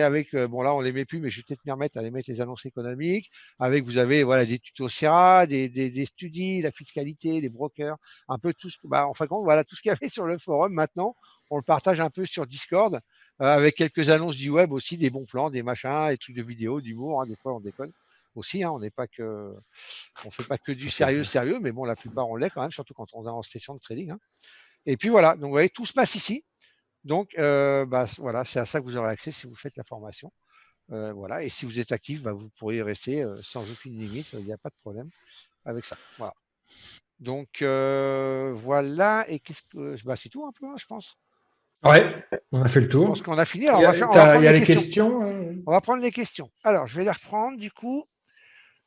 bon là on les met plus, mais je vais peut-être m'y remettre à les mettre les annonces économiques. Vous avez voilà des tutos Sierra, des studies, la fiscalité, les brokers, un peu tout ce en fin de compte voilà tout ce qu'il y avait sur le forum. Maintenant, on le partage un peu sur Discord avec quelques annonces du web aussi, des bons plans, des machins, des trucs de vidéo, d'humour. Hein, des fois on déconne aussi. Hein, on fait pas que du sérieux, mais bon la plupart on l'est quand même, surtout quand on est en session de trading. Hein. Et puis voilà, donc vous voyez tout se passe ici. Donc, voilà, c'est à ça que vous aurez accès si vous faites la formation. Voilà, et si vous êtes actif, vous pourrez y rester sans aucune limite, il n'y a pas de problème avec ça. Voilà. Donc, voilà, et qu'est-ce que. C'est tout un peu, hein, je pense. Ouais, on a fait le Je tour. pense qu'on a fini. Alors, Il on va prendre les questions. questions. On va prendre les questions. Alors, je vais les reprendre du coup.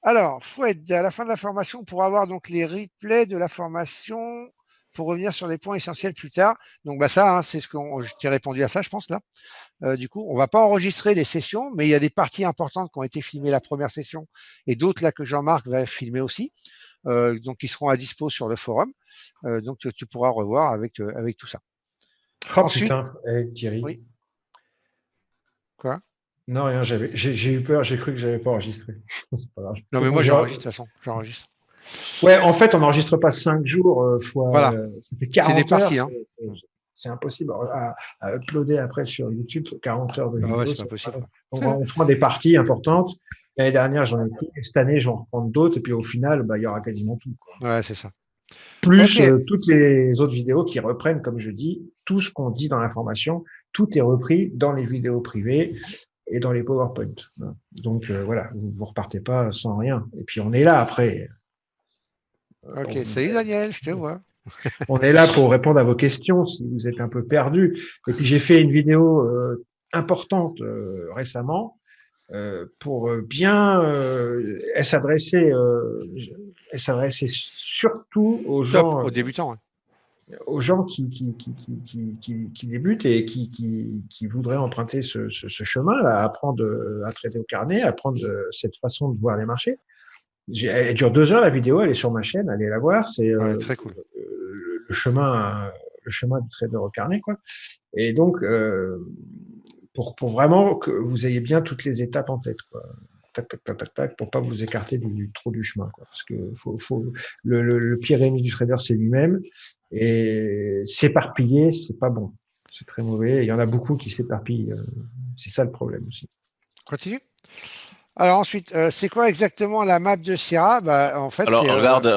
Alors, Foued, à la fin de la formation, pour avoir donc les replays de la formation, pour revenir sur les points essentiels plus tard. Donc, ça, hein, c'est ce qu'on. Je t'ai répondu à ça, je pense, là. Du coup, on va pas enregistrer les sessions, mais il y a des parties importantes qui ont été filmées la première session et d'autres là que Jean-Marc va filmer aussi. Donc, ils seront à dispo sur le forum. Donc, tu pourras revoir avec tout ça. Oh Ensuite, putain, Thierry. oui. Quoi? Non, rien, j'ai eu peur, j'ai cru que j'avais pas enregistré. C'est pas grave. Non, mais moi, j'enregistre de toute façon. J'enregistre. Ouais, en fait, on n'enregistre pas 5 jours fois. Voilà. Ça fait 40 C'est des parties, heures. hein. C'est impossible à uploader après sur YouTube 40 heures de Ah vidéo. ouais, c'est pas possible. Donc, on prend des parties importantes. L'année dernière, j'en ai pris. Cette année, je vais en reprendre d'autres. Et puis au final, bah, il y aura quasiment tout, quoi. Ouais, c'est ça. Plus Ok. toutes les autres vidéos qui reprennent, comme je dis, tout ce qu'on dit dans l'information, tout est repris dans les vidéos privées et dans les PowerPoint. Donc voilà, vous ne repartez pas sans rien. Et puis on est là après. Ok, salut Daniel, je te vois. On est là pour répondre à vos questions si vous êtes un peu perdu. Et puis j'ai fait une vidéo importante récemment pour bien elle s'adressait surtout Top, aux débutants. Hein. aux gens qui débutent et qui voudraient emprunter ce chemin, là, apprendre à trader au carnet, apprendre cette façon de voir les marchés. Elle dure 2 heures la vidéo, elle est sur ma chaîne, allez la voir. C'est Ouais, très cool. le chemin du trader au carnet, quoi. Et donc pour vraiment que vous ayez bien toutes les étapes en tête, quoi. Tac, tac, tac, tac, tac, pour pas vous écarter trop du chemin, quoi. Parce que le pire ennemi du trader, c'est lui-même. Et s'éparpiller, c'est pas bon. C'est très mauvais. Il y en a beaucoup qui s'éparpillent. C'est ça le problème aussi. Continue. Alors ensuite, c'est quoi exactement la map de Sierra? Bah, en fait, Alors, c'est. regarde,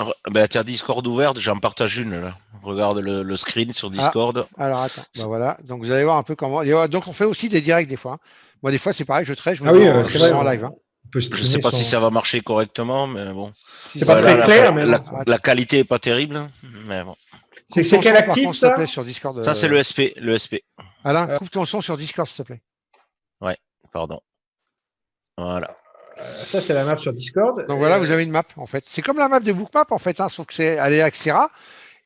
tu as Discord ouvert, j'en partage une là. Regarde le screen sur Discord. Alors attends, bah voilà. Donc vous allez voir un peu comment. Donc on fait aussi des directs des fois. Hein. Moi, des fois, c'est pareil, je trade, je me mets en, c'est je me vrai. mets en live. Hein. On peut Je streamer sais pas si sans. ça va marcher correctement, mais bon. C'est pas très clair, mais la qualité est pas terrible, mais bon. C'est Coupe ton quel son, par actif, contre, s'il te ça plaît, sur Discord. Ça, c'est le SP. Le SP. Alain, coupe ton son sur Discord, s'il te plaît. Ouais, pardon. Voilà. Ça, c'est la map sur Discord. Donc voilà, vous avez une map, en fait. C'est comme la map de Bookmap, en fait, hein, sauf que elle est avec Sierra.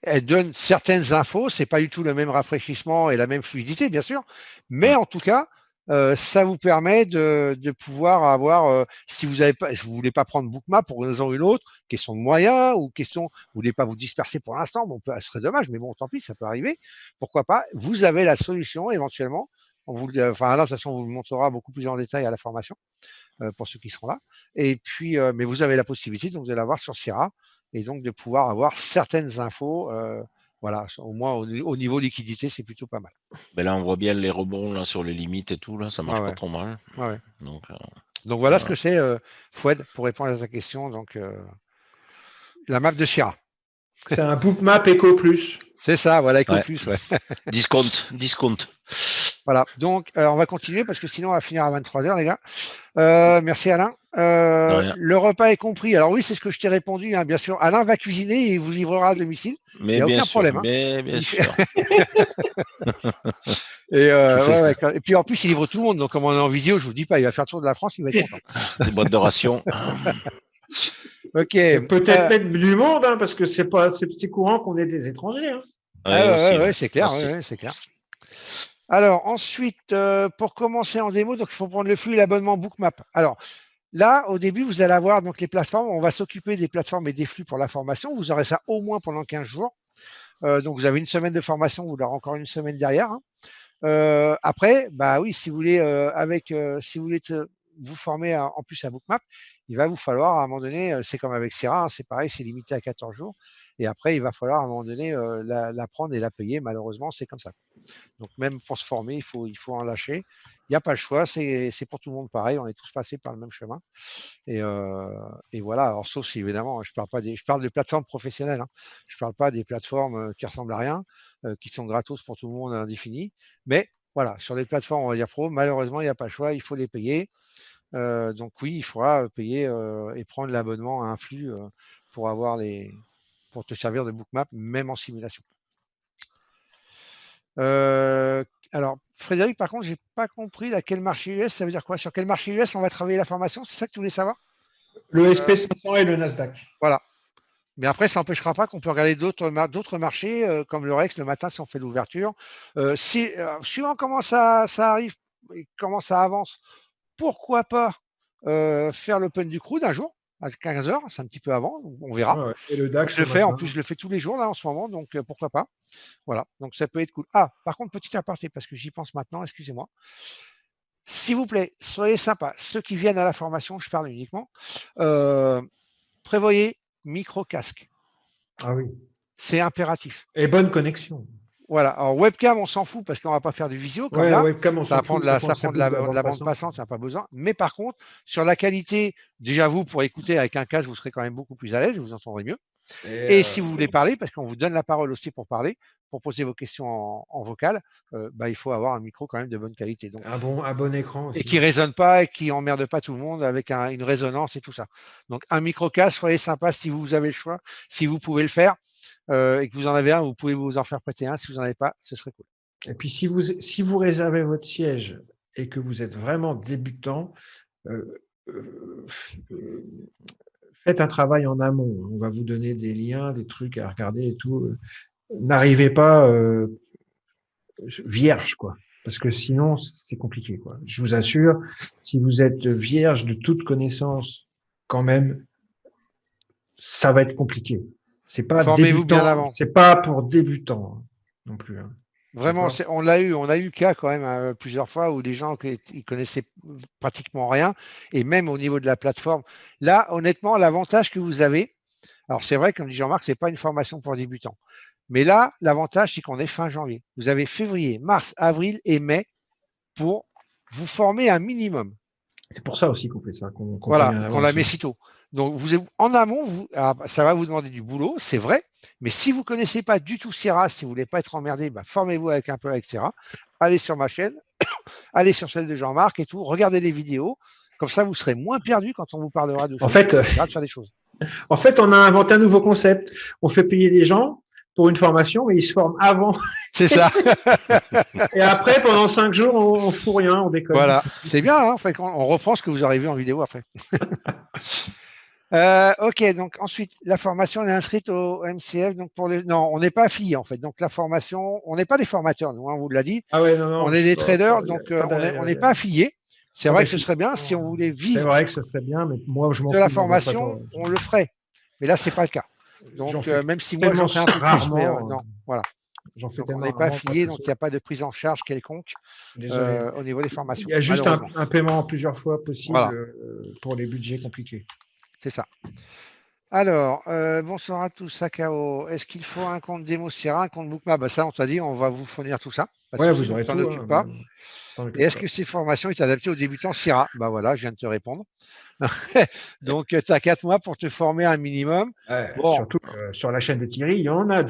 Elle donne certaines infos, c'est pas du tout le même rafraîchissement et la même fluidité, bien sûr, mais en tout cas, ça vous permet de pouvoir avoir, si vous avez pas, si vous voulez pas prendre Bookmap pour une raison ou une autre, question de moyens ou question, vous voulez pas vous disperser pour l'instant, bon, ce serait dommage, mais bon, tant pis, ça peut arriver. Pourquoi pas? Vous avez la solution éventuellement. Enfin, là, de toute façon, on vous le montrera beaucoup plus en détail à la formation pour ceux qui seront là. Et puis, mais vous avez la possibilité donc de l'avoir sur Sierra et donc de pouvoir avoir certaines infos. Voilà, au moins au niveau liquidité, c'est plutôt pas mal. Ben là, on voit bien les rebonds là, sur les limites et tout, là, ça marche pas trop mal. Ouais. Donc voilà ce que c'est, Fouad, pour répondre à ta question. Donc, la map de Sierra. C'est un Bookmap Eco Plus. C'est ça, voilà, Eco Plus, ouais. Discount. Voilà, donc on va continuer parce que sinon on va finir à 23h, les gars. Merci Alain. Le repas est compris. Alors oui, c'est ce que je t'ai répondu, hein, bien sûr. Alain va cuisiner et il vous livrera à domicile. Il n'y a aucun problème. Mais bien sûr. Et puis en plus, il livre tout le monde. Donc comme on est en vidéo, je vous dis pas, il va faire le tour de la France, il va être content. Des boîtes de rations. Ok. Peut-être mettre du monde, hein, parce que c'est courant qu'on ait des étrangers. Hein. Ouais, c'est clair. C'est clair. Alors ensuite, pour commencer en démo, donc il faut prendre le flux et l'abonnement Bookmap. Alors là, au début, vous allez avoir donc les plateformes. On va s'occuper des plateformes et des flux pour la formation. Vous aurez ça au moins pendant 15 jours. Donc vous avez une semaine de formation, vous aurez encore une semaine derrière. Hein. Après, bah oui, si vous voulez si vous voulez vous former en plus à Bookmap, il va vous falloir à un moment donné, c'est comme avec Sierra, hein, c'est pareil, c'est limité à 14 jours. Et après, il va falloir à un moment donné la prendre et la payer. Malheureusement, c'est comme ça. Donc même pour se former, il faut en lâcher. Il n'y a pas le choix, c'est pour tout le monde pareil, on est tous passés par le même chemin. Et voilà, alors sauf si évidemment, je parle de plateformes professionnelles, hein. Je ne parle pas des plateformes qui ressemblent à rien, qui sont gratos pour tout le monde à indéfini. Mais voilà, sur les plateformes, on va dire pro, malheureusement, il n'y a pas le choix, il faut les payer. Donc oui, il faudra payer et prendre l'abonnement à un flux pour te servir de Bookmap, même en simulation. Alors, Frédéric, par contre, j'ai pas compris quel marché US, ça veut dire quoi? Sur quel marché US on va travailler la formation? C'est ça que tu voulais savoir? Le SP500 et le Nasdaq. Voilà. Mais après, ça n'empêchera pas qu'on peut regarder d'autres marchés, comme le Rex le matin si on fait l'ouverture. Suivant comment ça arrive et comment ça avance, pourquoi pas faire l'Open du Crude un jour à 15h, c'est un petit peu avant, on verra. Ouais. Et le DAX, en plus, je le fais tous les jours là en ce moment, donc pourquoi pas. Voilà, donc ça peut être cool. Ah, par contre, petit aparté, parce que j'y pense maintenant, excusez-moi. S'il vous plaît, soyez sympas. Ceux qui viennent à la formation, je parle uniquement. Prévoyez micro-casque. Ah oui. C'est impératif. Et bonne connexion. Voilà. Alors, webcam, on s'en fout parce qu'on ne va pas faire du visio. Comme Ouais, là, webcam, on ça s'en prend fout, de la, ça ça prend de coupe la bande passante, ça n'a pas besoin. Mais par contre, sur la qualité, déjà vous, pour écouter avec un casque, vous serez quand même beaucoup plus à l'aise, vous entendrez mieux. Et si vous voulez parler, parce qu'on vous donne la parole aussi pour parler, pour poser vos questions en vocal, il faut avoir un micro quand même de bonne qualité. Donc, un bon écran aussi. et qui ne résonne pas et qui emmerde pas tout le monde avec une résonance et tout ça. Donc un micro-casque, soyez sympa si vous avez le choix, si vous pouvez le faire et que vous en avez un, vous pouvez vous en faire prêter un. Si vous n'en avez pas, ce serait cool. Et puis si vous réservez votre siège et que vous êtes vraiment débutant, faites un travail en amont. On va vous donner des liens, des trucs à regarder et tout. N'arrivez pas vierge, quoi. Parce que sinon, c'est compliqué, quoi. Je vous assure, si vous êtes vierge de toute connaissance, quand même, ça va être compliqué. C'est pas Formez-vous bien débutant, avant. c'est pas pour débutants non plus. Hein. Vraiment, on a eu le cas quand même plusieurs fois où des gens ils connaissaient pratiquement rien, et même au niveau de la plateforme. Là, honnêtement, l'avantage que vous avez, alors c'est vrai, comme dit Jean-Marc, c'est pas une formation pour débutants. Mais là, l'avantage, c'est qu'on est fin janvier. Vous avez février, mars, avril et mai pour vous former un minimum. C'est pour ça aussi qu'on fait ça, qu'on la met sitôt. Donc, en amont, ça va vous demander du boulot, c'est vrai, mais si vous ne connaissez pas du tout Sierra, si vous ne voulez pas être emmerdé, formez-vous un peu avec Sierra. Allez sur ma chaîne, allez sur celle de Jean-Marc et tout, regardez les vidéos. Comme ça, vous serez moins perdu quand on vous parlera de choses. En fait, on a inventé un nouveau concept. On fait payer les gens pour une formation, mais ils se forment avant. C'est ça. Et après, pendant 5 jours, on ne fout rien, on déconne. Voilà, c'est bien. Hein, on reprend ce que vous aurez vu en vidéo après. Ok, donc ensuite, la formation, elle est inscrite au MCF. Donc non, on n'est pas affilié en fait. Donc la formation, on n'est pas des formateurs, nous, on vous l'a dit. Ah ouais, non, on est des traders, donc on n'est pas affiliés. C'est vrai que ce serait bien si on voulait vivre. C'est vrai que ce serait bien, mais moi, je m'en fous. De la formation, on le ferait. Mais là, c'est pas le cas. Donc, même si moi, j'en fais un peu plus, mais non, voilà. On n'est pas affilié, donc il n'y a pas de prise en charge quelconque au niveau des formations. Il y a juste un paiement plusieurs fois possible pour les budgets compliqués. C'est ça. Alors, bonsoir à tous, Sakao. Est-ce qu'il faut un compte démo Sierra, un compte Bookmap? Ça, on t'a dit, on va vous fournir tout ça. Oui, vous aurez tout. Occupe pas. Et est-ce que cette formation est adaptée aux débutants Sierra? Voilà, je viens de te répondre. Donc, tu as 4 mois pour te former un minimum. Surtout sur la chaîne de Thierry, il y en a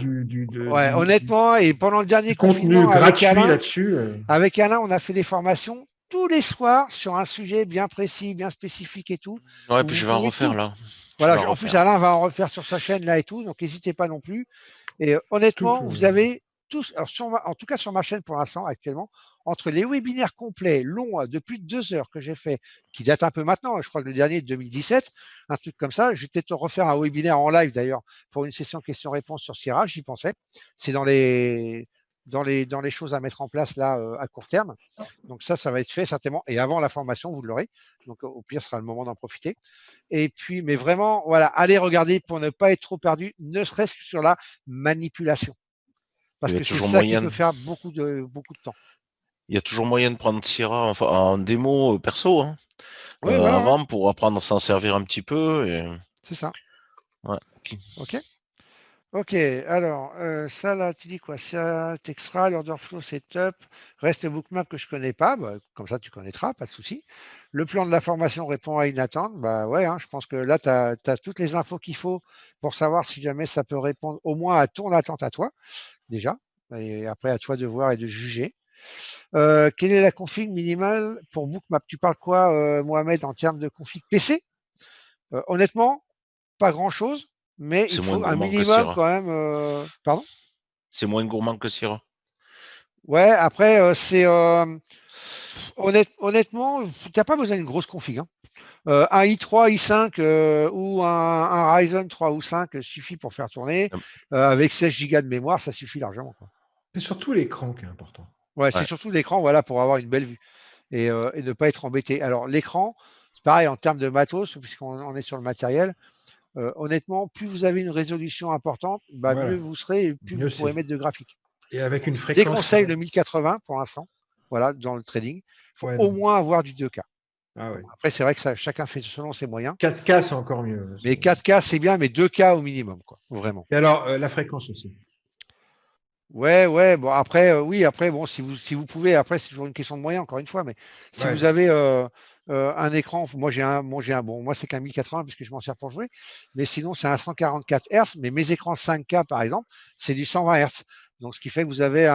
honnêtement, et pendant le dernier contenu gratuit là-dessus. Avec Alain, on a fait des formations tous les soirs sur un sujet bien précis, bien spécifique et tout. Ouais, puis je vais en refaire là. Voilà, en plus, Alain va en refaire sur sa chaîne là et tout, donc n'hésitez pas non plus. Et honnêtement, vous avez tous, alors en tout cas sur ma chaîne pour l'instant, actuellement, entre les webinaires complets, longs, de plus de 2 heures que j'ai fait, qui datent un peu maintenant, je crois que le dernier est de 2017, un truc comme ça. Je vais peut-être refaire un webinaire en live d'ailleurs pour une session questions-réponses sur Sierra, j'y pensais. C'est dans les choses à mettre en place là à court terme. Donc ça va être fait certainement. Et avant la formation, vous l'aurez. Donc au pire, ce sera le moment d'en profiter. Et puis, mais vraiment, voilà, allez regarder pour ne pas être trop perdu, ne serait-ce que sur la manipulation. Parce que c'est ça qui peut faire beaucoup de temps. Il y a toujours moyen de prendre Sierra en démo perso voilà, avant pour apprendre à s'en servir un petit peu. C'est ça. Ouais. Ok, alors, ça là, tu dis quoi? Ça, Textra, l'order flow, setup, reste bookmap que je connais pas, comme ça tu connaîtras, pas de souci. Le plan de la formation répond à une attente, ouais, je pense que là, tu as toutes les infos qu'il faut pour savoir si jamais ça peut répondre au moins à ton attente à toi, déjà, et après à toi de voir et de juger. Quelle est la config minimale pour bookmap? Tu parles quoi, Mohamed, en termes de config PC? Honnêtement, pas grand-chose. Mais il faut un minimum quand même. Pardon? C'est moins gourmand que Sierra. Ouais, après, c'est honnêtement, tu n'as pas besoin d'une grosse config. Un i3, i5 ou un Ryzen 3 ou 5 suffit pour faire tourner. Avec 16 Go de mémoire, ça suffit largement. C'est surtout l'écran qui est important. Ouais, c'est surtout l'écran, voilà, pour avoir une belle vue et ne pas être embêté. Alors, l'écran, c'est pareil en termes de matos, puisqu'on est sur le matériel. Honnêtement, plus vous avez une résolution importante, mieux vous serez et plus vous pourrez mettre de graphiques. Et avec une fréquence. Je déconseille le 1080 pour l'instant, voilà, dans le trading. Il faut au moins avoir du 2K. Ah ouais. Après, c'est vrai que chacun fait selon ses moyens. 4K, c'est encore mieux. Mais 4K, c'est bien, mais 2K au minimum, quoi. Vraiment. Et alors, la fréquence aussi. Ouais. Bon, après, oui, après, bon, si vous pouvez, après, c'est toujours une question de moyens, encore une fois, mais si Ouais. vous avez un écran, moi, c'est qu'un 1080 puisque je m'en sers pour jouer, mais sinon, c'est un 144 Hz, mais mes écrans 5K, par exemple, c'est du 120 Hz. Donc, ce qui fait que vous avez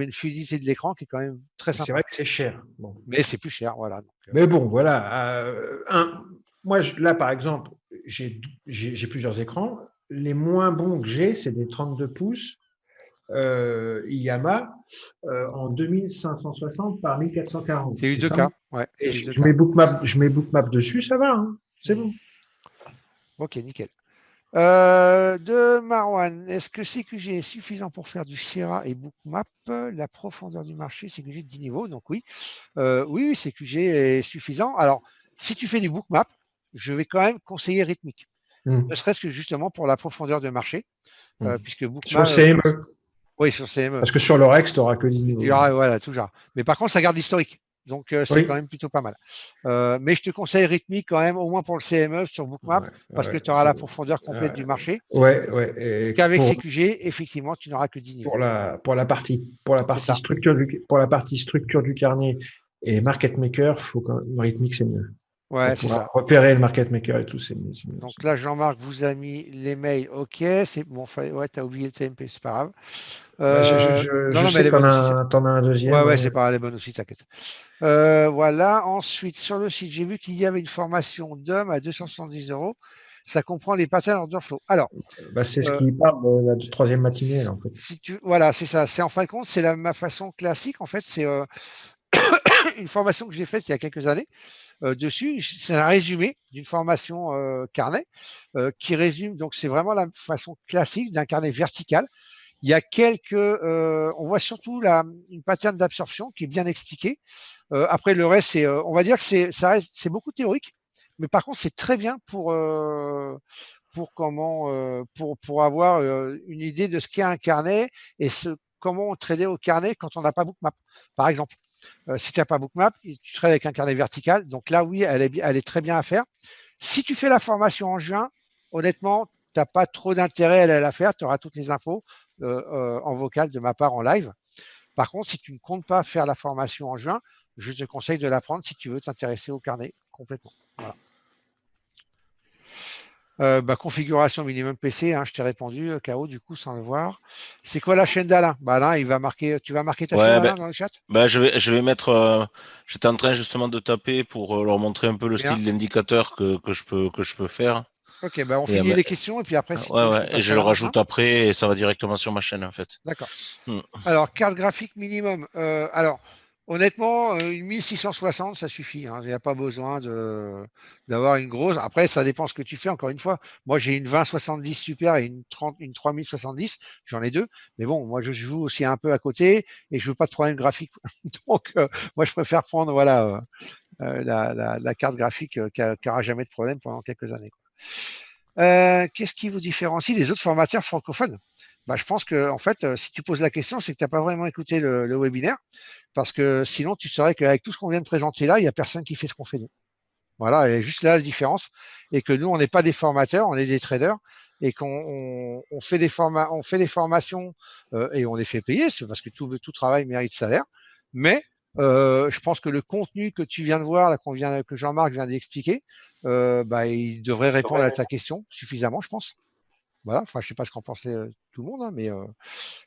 une fluidité de l'écran qui est quand même très C'est sympa. vrai que c'est cher. Bon. Mais c'est plus cher, voilà. Donc, Mais bon, voilà. Moi, là, par exemple, j'ai plusieurs écrans. Les moins bons que j'ai, c'est des 32 pouces Yamaha en 2560 par 1440. c'est eu Et ça, 2K, ouais, et c'est eu je 2K. mets Bookmap dessus, ça va, hein, c'est bon. Ok, nickel. De Marwan, est-ce que CQG est suffisant pour faire du Sierra et Bookmap? La profondeur du marché, CQG de 10 niveaux, donc oui. Oui, CQG est suffisant. Alors, si tu fais du Bookmap, je vais quand même conseiller rythmique, ne serait-ce que justement pour la profondeur de marché, puisque Sur le Bookmap, CME, oui, sur CME, parce que sur le Rex, tu n'auras que 10 il y niveaux. aura, voilà, toujours. Mais par contre, ça garde l'historique. Donc, c'est quand Oui. même plutôt pas mal. Mais je te conseille rythmique quand même, au moins pour le CME sur Bookmap, parce que tu auras la profondeur complète du marché. Ouais. Et Qu'avec CQG, effectivement, tu n'auras que 10 niveaux. Pour la partie structure du carnet et market maker, faut quand même, rythmique, c'est mieux. Ouais, Pour c'est pouvoir ça. repérer le market maker et tout, c'est mieux. Donc là, Jean-Marc vous a mis les mails. Ok, c'est bon. Ouais, t'as oublié le TMP, c'est pas grave. Bah, Non, mais sais elle que est bonne aussi. t'en as un deuxième. Ouais, Ouais. c'est pas, elle est bonne aussi, t'inquiète. Voilà. Ensuite, sur le site, j'ai vu qu'il y avait une formation d'hommes à 270 €. Ça comprend les patterns order flow. Alors, Bah, c'est ce euh, qui parle de la troisième matinée, là, en fait. voilà, c'est ça. C'est en fin de compte, c'est ma façon classique. En fait, c'est une formation que j'ai faite il y a quelques années. Dessus. C'est un résumé d'une formation carnet qui résume, donc c'est vraiment la façon classique d'un carnet vertical. Il y a on voit surtout une pattern d'absorption qui est bien expliquée. Après le reste, on va dire que c'est beaucoup théorique, mais par contre c'est très bien pour avoir une idée de ce qu'est un carnet et comment on trader au carnet quand on n'a pas Bookmap, par exemple. Si tu n'as pas Bookmap, tu trades avec un carnet vertical. Donc là, oui, elle est très bien à faire. Si tu fais la formation en juin, honnêtement, tu n'as pas trop d'intérêt à la faire. Tu auras toutes les infos en vocal de ma part en live. Par contre, si tu ne comptes pas faire la formation en juin, je te conseille de la prendre si tu veux t'intéresser au carnet complètement. Voilà. Configuration minimum PC, hein, je t'ai répondu, KO, du coup, sans le voir. C'est quoi la chaîne d'Alain? Alain, tu vas marquer ta chaîne Ouais, Alain dans le chat? je vais mettre. J'étais en train justement de taper pour leur montrer un peu le Bien. style d'indicateur que je peux faire. Ok, on Et, finit les questions et puis après, si tu veux, je te ouais, et passe je à le la main. Hein. rajoute après et ça va directement sur ma chaîne en fait. D'accord. Hmm. Alors, carte graphique minimum. Alors, honnêtement, une 1660, ça suffit. Hein. Il n'y a pas besoin d'avoir une grosse. Après, ça dépend ce que tu fais, encore une fois. Moi, j'ai une 2070 Super et une 3070. J'en ai deux. Mais bon, moi, je joue aussi un peu à côté et je veux pas de problème graphique. Donc, moi, je préfère prendre voilà, la carte graphique qui n'aura jamais de problème pendant quelques années. Qu'est-ce qui vous différencie des autres formateurs francophones? Je pense que, en fait, si tu poses la question, c'est que tu n'as pas vraiment écouté le webinaire, parce que sinon, tu saurais qu'avec tout ce qu'on vient de présenter là, il n'y a personne qui fait ce qu'on fait nous. Voilà, et juste là la différence, et que nous, on n'est pas des formateurs, on est des traders, et qu'on fait des formations et on les fait payer, c'est parce que tout travail mérite salaire. Mais je pense que le contenu que tu viens de voir, là, que Jean-Marc vient d'expliquer, il devrait répondre à ta question suffisamment, je pense. Voilà, enfin, je sais pas ce qu'en pensait tout le monde, hein, mais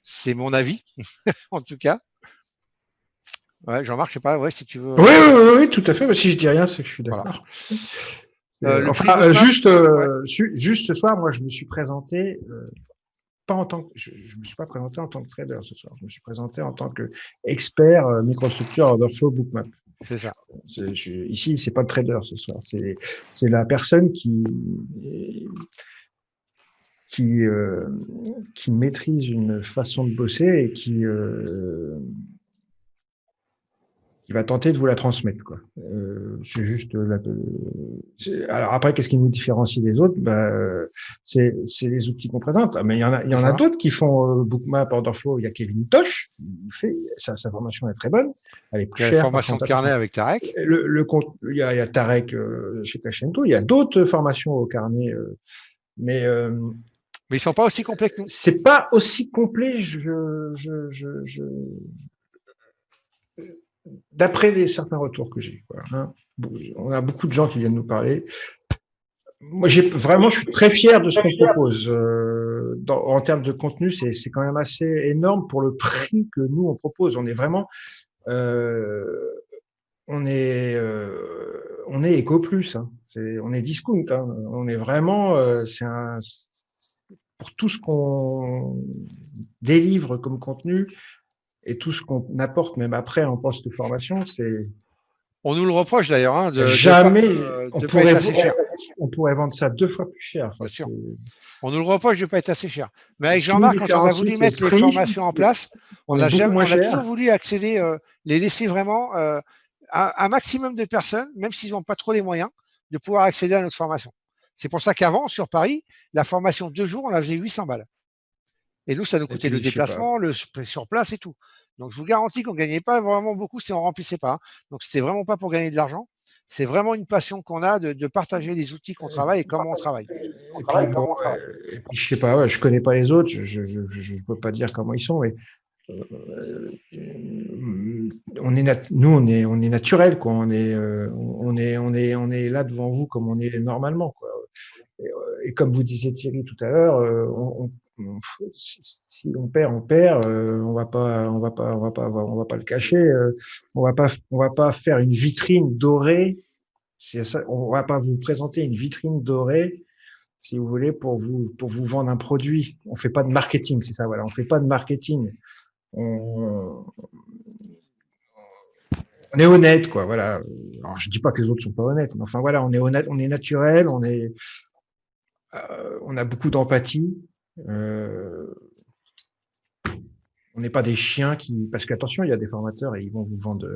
c'est mon avis, en tout cas. Ouais, Jean-Marc, je sais pas, ouais, si tu veux. Oui, tout à fait. Mais si je dis rien, c'est que je suis Voilà. d'accord. Le prix Bookmap, juste ce soir, moi, je me suis présenté, pas en tant que, je me suis pas présenté en tant que trader ce soir. Je me suis présenté en tant qu'expert microstructure order flow Bookmap. c'est ça. Ici, c'est pas le trader ce soir. C'est la personne qui maîtrise une façon de bosser et qui va tenter de vous la transmettre, quoi. C'est juste alors après, qu'est-ce qui nous différencie des autres? C'est les outils qu'on présente. Mais il y en a d'autres qui font Bookmap, Orderflow. Il y a Kevin Tosh, sa formation est très bonne. Elle est plus chère. La formation de carnet avec Tarek. Il y a Tarek chez Cachento. Il y a d'autres formations au carnet, mais ils sont pas aussi complets que nous. C'est pas aussi complet. D'après certains retours que j'ai, hein. On a beaucoup de gens qui viennent nous parler. Moi, je suis très fier de ce qu'on propose. En termes de contenu, c'est quand même assez énorme pour le prix que nous on propose. On est vraiment, on est Eco Plus, hein. On est discount, hein. On est vraiment, pour tout ce qu'on délivre comme contenu et tout ce qu'on apporte même après en post-formation, c'est... On nous le reproche d'ailleurs, hein, jamais on pourrait vendre ça 2 fois plus cher. Bien sûr. On nous le reproche de ne pas être assez cher. Mais avec Jean-Marc, quand on a voulu mettre les formations en place, on a toujours voulu accéder, les laisser vraiment un maximum de personnes, même s'ils n'ont pas trop les moyens, de pouvoir accéder à notre formation. C'est pour ça qu'avant, sur Paris, la formation 2 jours, on la faisait 800 balles. Et nous, ça nous coûtait le déplacement, le sur place et tout. Donc, je vous garantis qu'on ne gagnait pas vraiment beaucoup si on ne remplissait pas. Donc, c'était vraiment pas pour gagner de l'argent. C'est vraiment une passion qu'on a de partager les outils qu'on travaille et comment on travaille. Et puis, je sais pas, je connais pas les autres, je peux pas dire comment ils sont, mais nous, on est naturel, quoi. On est là devant vous comme on est normalement, quoi. Et comme vous disiez Thierry tout à l'heure, si on perd, on perd. On va pas le cacher. On va pas faire une vitrine dorée. On va pas vous présenter une vitrine dorée, si vous voulez, pour vous vendre un produit. On fait pas de marketing, c'est ça. Voilà, on fait pas de marketing. On est honnête, quoi. Voilà. Alors, je dis pas que les autres sont pas honnêtes, mais enfin voilà, on est honnête, on est naturel, on a beaucoup d'empathie. On n'est pas des chiens parce qu'attention, il y a des formateurs et ils vont vous vendre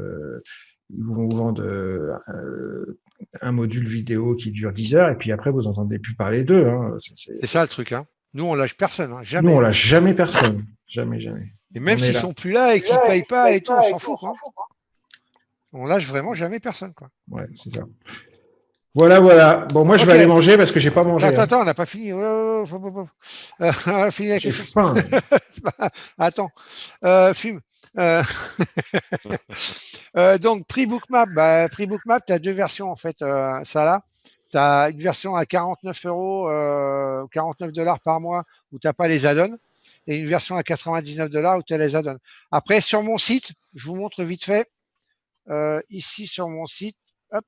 un module vidéo qui dure 10 heures et puis après vous n'entendez plus parler d'eux, hein. C'est ça le truc, hein. Nous on lâche personne, hein. Jamais. Nous on lâche jamais personne, jamais. Et même s'ils sont plus là et qu'ils payent pas et tout, on s'en fout, quoi. On lâche vraiment jamais personne, quoi. Ouais, c'est ça. Voilà. Bon, moi, je vais aller manger parce que j'ai pas mangé. Attends, on n'a pas fini. On a fini avec j'ai faim. Attends, fume. Donc, prix Bookmap, tu as 2 versions, en fait, ça là. Tu as une version à 49 €, 49 $ par mois où tu n'as pas les add-ons et une version à 99 $ où tu as les add-ons. Après, sur mon site, je vous montre vite fait. Ici, sur mon site, hop.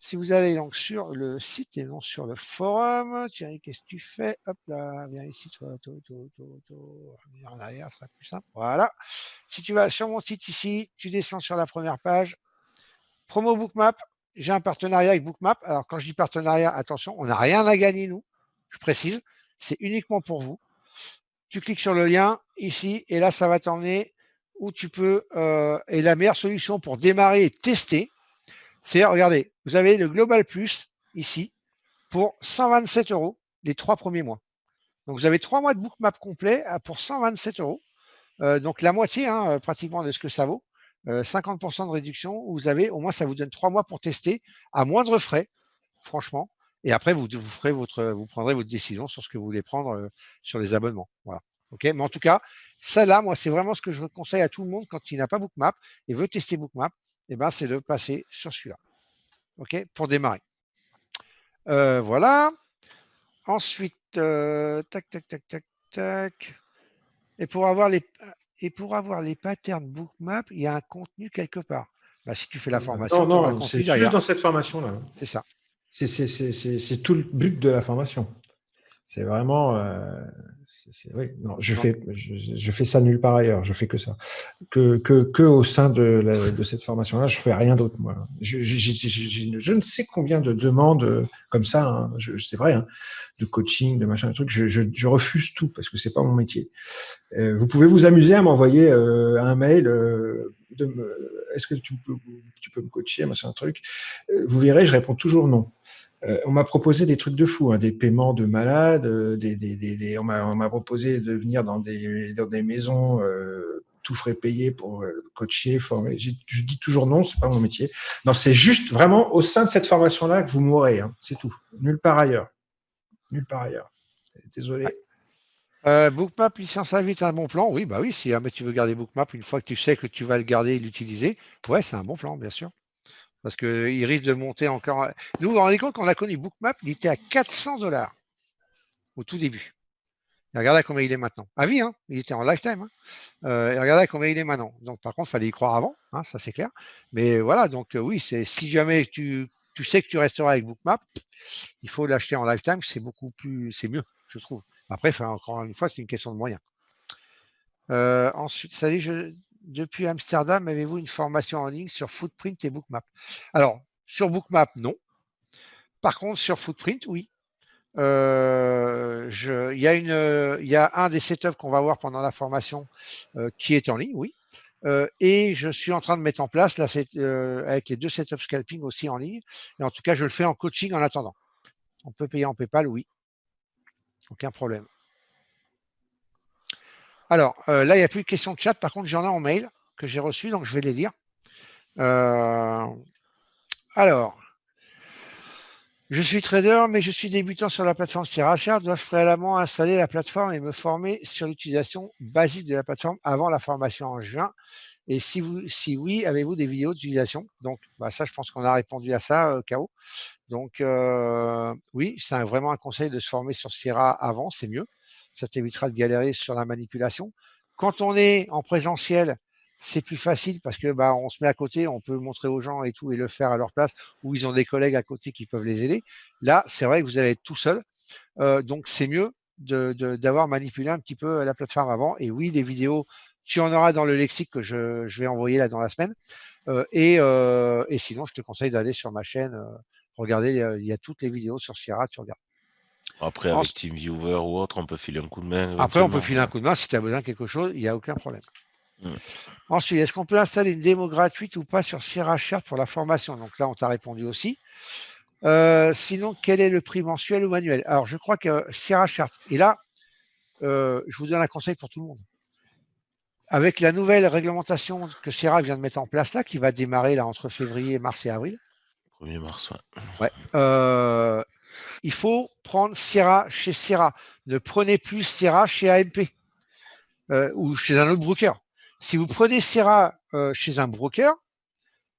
Si vous allez donc sur le site et non sur le forum, Thierry, qu'est-ce que tu fais? Hop là, viens ici, toi, viens en arrière, ce sera plus simple. Voilà. Si tu vas sur mon site ici, tu descends sur la première page. Promo Bookmap, j'ai un partenariat avec Bookmap. Alors, quand je dis partenariat, attention, on n'a rien à gagner, nous. Je précise, c'est uniquement pour vous. Tu cliques sur le lien ici et là, ça va t'emmener où tu peux. Et la meilleure solution pour démarrer et tester, c'est, regardez, vous avez le Global Plus ici pour 127 € les 3 premiers mois. Donc, vous avez 3 mois de Bookmap complet pour 127 €. Donc, la moitié, hein, pratiquement de ce que ça vaut. 50% de réduction. Où vous avez, au moins, ça vous donne 3 mois pour tester à moindre frais, franchement. Et après, vous prendrez votre décision sur ce que vous voulez prendre sur les abonnements. Voilà. OK. Mais en tout cas, ça là, moi, c'est vraiment ce que je conseille à tout le monde quand il n'a pas Bookmap et veut tester Bookmap. Eh ben, c'est de passer sur celui-là. OK, pour démarrer. Voilà. Ensuite, tac. Et pour avoir les patterns Bookmap, il y a un contenu quelque part. Bah, si tu fais la formation, non, c'est juste dans cette formation-là. C'est ça. C'est tout le but de la formation. C'est vraiment. Oui, non, je fais ça nulle part ailleurs. Je fais que ça. Que au sein de cette formation-là, je fais rien d'autre, moi. Je ne sais combien de demandes comme ça, hein, c'est vrai, hein, de coaching, de machin, de trucs. Je refuse tout parce que c'est pas mon métier. Vous pouvez vous amuser à m'envoyer un mail. Est-ce que tu peux me coacher, machin, un truc. Vous verrez, je réponds toujours non. On m'a proposé des trucs de fou, hein, des paiements de malades, on m'a proposé de venir dans des maisons tout frais payés pour coacher, former. Je dis toujours non, c'est pas mon métier. Non, c'est juste vraiment au sein de cette formation-là que vous m'aurez, hein, c'est tout. Nulle part ailleurs. Nulle part ailleurs. Désolé. Bookmap, licence à vie, c'est un bon plan. Oui, bah oui, si jamais tu veux garder Bookmap, une fois que tu sais que tu vas le garder et l'utiliser, ouais, c'est un bon plan, bien sûr. Parce qu'il risque de monter encore. Nous, vous vous rendez compte, quand on a connu Bookmap, il était à 400$ au tout début. Et regardez à combien il est maintenant. À vie, hein, il était en lifetime. Hein. Et regardez à combien il est maintenant. Donc, par contre, il fallait y croire avant, hein, ça c'est clair. Mais voilà, donc oui, si jamais tu sais que tu resteras avec Bookmap, il faut l'acheter en lifetime, c'est mieux, je trouve. Après, encore une fois, c'est une question de moyens. Ensuite, salut, depuis Amsterdam, avez-vous une formation en ligne sur Footprint et Bookmap? Alors, sur Bookmap, non. Par contre, sur Footprint, oui. Il y a un des setups qu'on va voir pendant la formation qui est en ligne, oui. Et je suis en train de mettre en place là, avec les 2 setups scalping aussi en ligne. Et en tout cas, je le fais en coaching en attendant. On peut payer en PayPal, oui. Aucun problème. Alors, là, il n'y a plus de questions de chat. Par contre, j'en ai en mail que j'ai reçu, donc je vais les lire. Alors, je suis trader, mais je suis débutant sur la plateforme Sierra. Dois-je préalablement installer la plateforme et me former sur l'utilisation basique de la plateforme avant la formation en juin? Et si oui, avez-vous des vidéos d'utilisation? Donc, ça, je pense qu'on a répondu à ça, K.O. Donc, oui, c'est vraiment un conseil de se former sur Sierra avant, c'est mieux. Ça t'évitera de galérer sur la manipulation. Quand on est en présentiel, c'est plus facile parce que on se met à côté, on peut montrer aux gens et tout et le faire à leur place, ou ils ont des collègues à côté qui peuvent les aider. Là, c'est vrai que vous allez être tout seul. Donc, c'est mieux d'avoir manipulé un petit peu la plateforme avant. Et oui, les vidéos, tu en auras dans le lexique que je vais envoyer là dans la semaine. Et sinon, je te conseille d'aller sur ma chaîne. Regardez, il y a toutes les vidéos sur Sierra, tu regardes. Après, avec TeamViewer ou autre, on peut filer un coup de main. Après, on peut filer un coup de main si tu as besoin de quelque chose, il n'y a aucun problème. Ensuite, est-ce qu'on peut installer une démo gratuite ou pas sur Sierra Chart pour la formation? Donc là, on t'a répondu aussi. Sinon, quel est le prix mensuel ou manuel? Alors, je crois que Sierra Chart, et là, je vous donne un conseil pour tout le monde. Avec la nouvelle réglementation que Sierra vient de mettre en place là, qui va démarrer là entre février, mars et avril. 1er mars, ouais. Il faut prendre Sierra chez Sierra. Ne prenez plus Sierra chez AMP ou chez un autre broker. Si vous prenez Sierra chez un broker,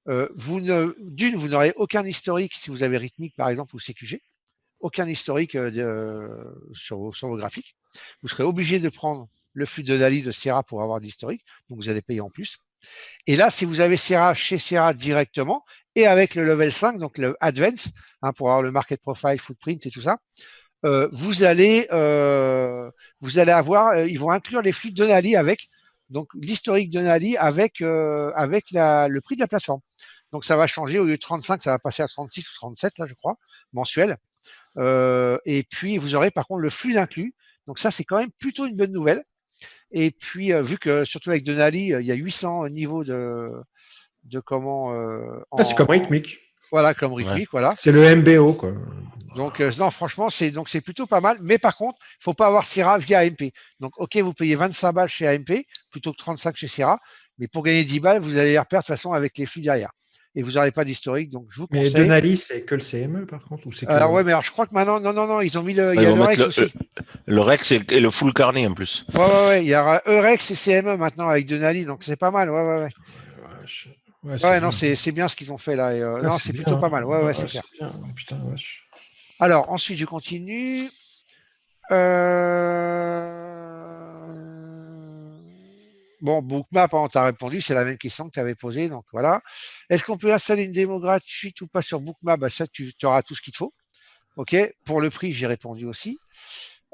vous n'aurez aucun historique si vous avez Rythmic par exemple ou CQG, aucun historique sur vos graphiques. Vous serez obligé de prendre le flux de Dali de Sierra pour avoir de l'historique, donc vous allez payer en plus. Et là, si vous avez Sierra chez Sierra directement et avec le level 5, donc le Advance, pour avoir le market profile, footprint et tout ça, vous allez avoir, ils vont inclure les flux de Denali avec, donc l'historique de Denali avec le prix de la plateforme. Donc ça va changer, au lieu de 35, ça va passer à 36 ou 37 là, je crois, mensuel. Et puis vous aurez par contre le flux d'inclus. Donc ça, c'est quand même plutôt une bonne nouvelle. Et puis vu que surtout avec Denali, il y a 800 niveaux de comment. C'est comme rythmique. Voilà, comme rythmique, voilà. C'est le MBO, quoi. Donc, non, franchement, c'est plutôt pas mal. Mais par contre, il ne faut pas avoir Sierra via AMP. Donc, OK, vous payez 25 balles chez AMP plutôt que 35 chez Sierra. Mais pour gagner 10 balles, vous allez les reperdre de toute façon avec les flux derrière. Et vous n'aurez pas d'historique. Donc, je vous conseille. Mais Denali, c'est que le CME, par contre, ou c'est que... Alors, ouais, mais alors je crois que maintenant, non, ils ont mis il y a le Rex aussi. Le Rex et le full carnet en plus. Ouais. Il y aura Rex et CME maintenant avec Denali. Donc, c'est pas mal. Ouais. Ouais, non, c'est bien ce qu'ils ont fait là. Et, non, c'est plutôt pas mal. Ouais, c'est clair. Bien. Putain, vache. Alors, ensuite, je continue. Bon, Bookmap, on t'a répondu, c'est la même question que tu avais posée, donc voilà. Est-ce qu'on peut installer une démo gratuite ou pas sur Bookmap? Ça, tu auras tout ce qu'il te faut. OK. Pour le prix, j'ai répondu aussi.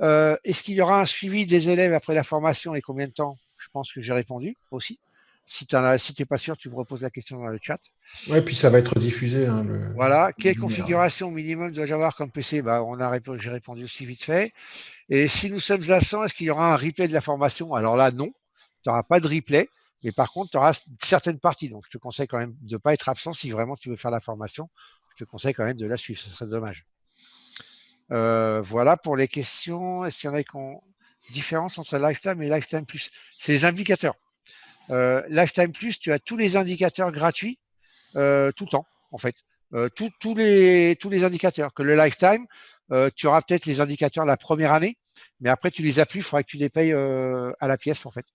Est-ce qu'il y aura un suivi des élèves après la formation et combien de temps? Je pense que j'ai répondu aussi. Si tu n'es pas sûr, tu me reposes la question dans le chat. Ouais, puis ça va être diffusé. Hein, voilà. Quelle configuration minimum dois-je avoir comme PC? Bah, j'ai répondu aussi vite fait. Et si nous sommes absents, est-ce qu'il y aura un replay de la formation? Alors là, non. Tu n'auras pas de replay. Mais par contre, tu auras certaines parties. Donc, je te conseille quand même de ne pas être absent si vraiment tu veux faire la formation. Je te conseille quand même de la suivre. Ce serait dommage. Voilà pour les questions. Est-ce qu'il y en a qui ont différence entre Lifetime et Lifetime Plus? C'est les indicateurs. Lifetime Plus, tu as tous les indicateurs gratuits tout le temps, en fait. Tous les indicateurs. Que le Lifetime, tu auras peut-être les indicateurs la première année, mais après, tu les as plus, il faudra que tu les payes à la pièce, en fait.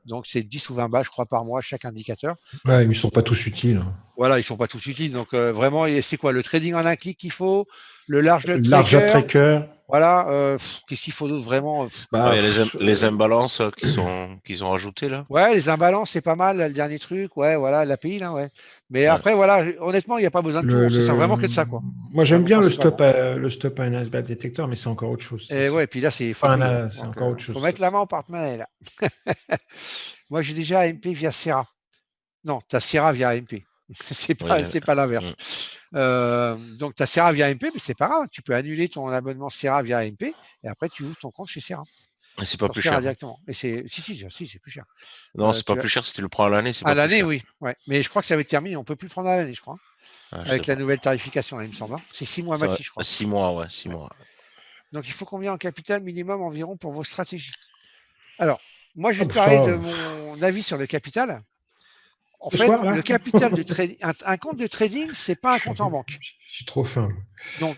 Donc, c'est 10 ou 20 balles, je crois, par mois, chaque indicateur. Ouais, ils ne sont pas tous utiles. Voilà, ils ne sont pas tous utiles. Donc, vraiment, c'est quoi? Le trading en un clic qu'il faut, le large Le large tracker. Voilà, qu'est-ce qu'il faut d'autre vraiment? Il y a les imbalances qu'ils ont rajoutées là. Ouais, les imbalances, c'est pas mal, le dernier truc, ouais, voilà, l'API, là, ouais. Mais après, voilà, honnêtement, il n'y a pas besoin de tout, on se sert vraiment que de ça, quoi. Moi, j'aime bien le principalement. stop à un Nasdaq détecteur, mais c'est encore autre chose. Et ouais, puis là, c'est faut pas payer, un- hein. c'est Donc, encore autre chose. faut mettre la main au porte-monnaie, là. Moi, j'ai déjà AMP via Sierra. Non, tu as Sierra via AMP. C'est pas l'inverse. Donc, tu as Sierra via AMP, mais c'est pas grave. Tu peux annuler ton abonnement Sierra via AMP et après, tu ouvres ton compte chez Sierra. Et c'est pas plus cher. Directement. Et si, c'est plus cher. Non, c'est pas plus cher si tu le prends à l'année, c'est pas à plus cher. l'année, oui. Ouais. Mais je crois que ça va être terminé. On peut plus le prendre à l'année, je crois. Avec la nouvelle tarification, là, il me semble. C'est 6 mois maxi, je crois. 6 mois, ouais, 6 mois. Donc, il faut combien en capital minimum environ pour vos stratégies? Alors, moi, je vais te parler de mon avis sur le capital. En fait, le capital de trading, un compte de trading, c'est pas un compte en banque. Je suis trop faim. Donc,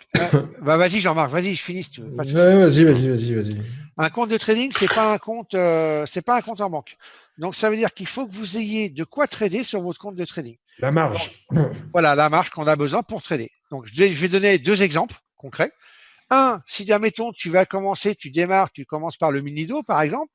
vas-y, Jean-Marc, vas-y, je finis si tu veux. Vas-y. Un compte de trading, c'est pas un compte en banque. Donc, ça veut dire qu'il faut que vous ayez de quoi trader sur votre compte de trading. La marge. Donc, voilà, la marge qu'on a besoin pour trader. Donc, je vais donner 2 exemples concrets. Un, si admettons, tu démarres, tu commences par le mini-do, par exemple,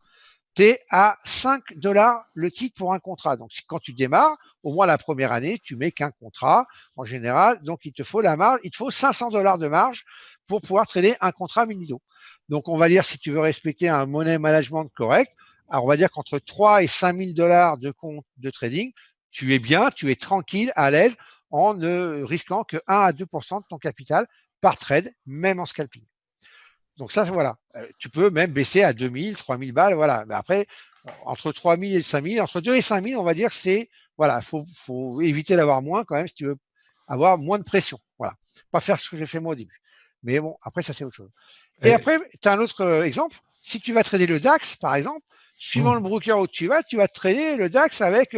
tu es à 5 $ le titre pour un contrat. Donc, quand tu démarres, au moins la première année, tu mets qu'un contrat en général. Donc, il te faut la marge, il te faut 500 $ de marge pour pouvoir trader un contrat mini-do. Donc, on va dire, si tu veux respecter un money management correct, alors on va dire qu'entre 3 et 5 000 $ de compte de trading, tu es bien, tu es tranquille, à l'aise, en ne risquant que 1 à 2% de ton capital par trade, même en scalping. Donc ça, voilà. Tu peux même baisser à 2000, 3000 balles, voilà. Mais après, entre 3000 et 5000, entre 2 et 5000, on va dire, voilà, faut éviter d'avoir moins quand même si tu veux avoir moins de pression. Voilà. Pas faire ce que j'ai fait moi au début. Mais bon, après, ça, c'est autre chose. Et après, tu as un autre exemple. Si tu vas trader le DAX, par exemple, suivant le broker où tu vas trader le DAX avec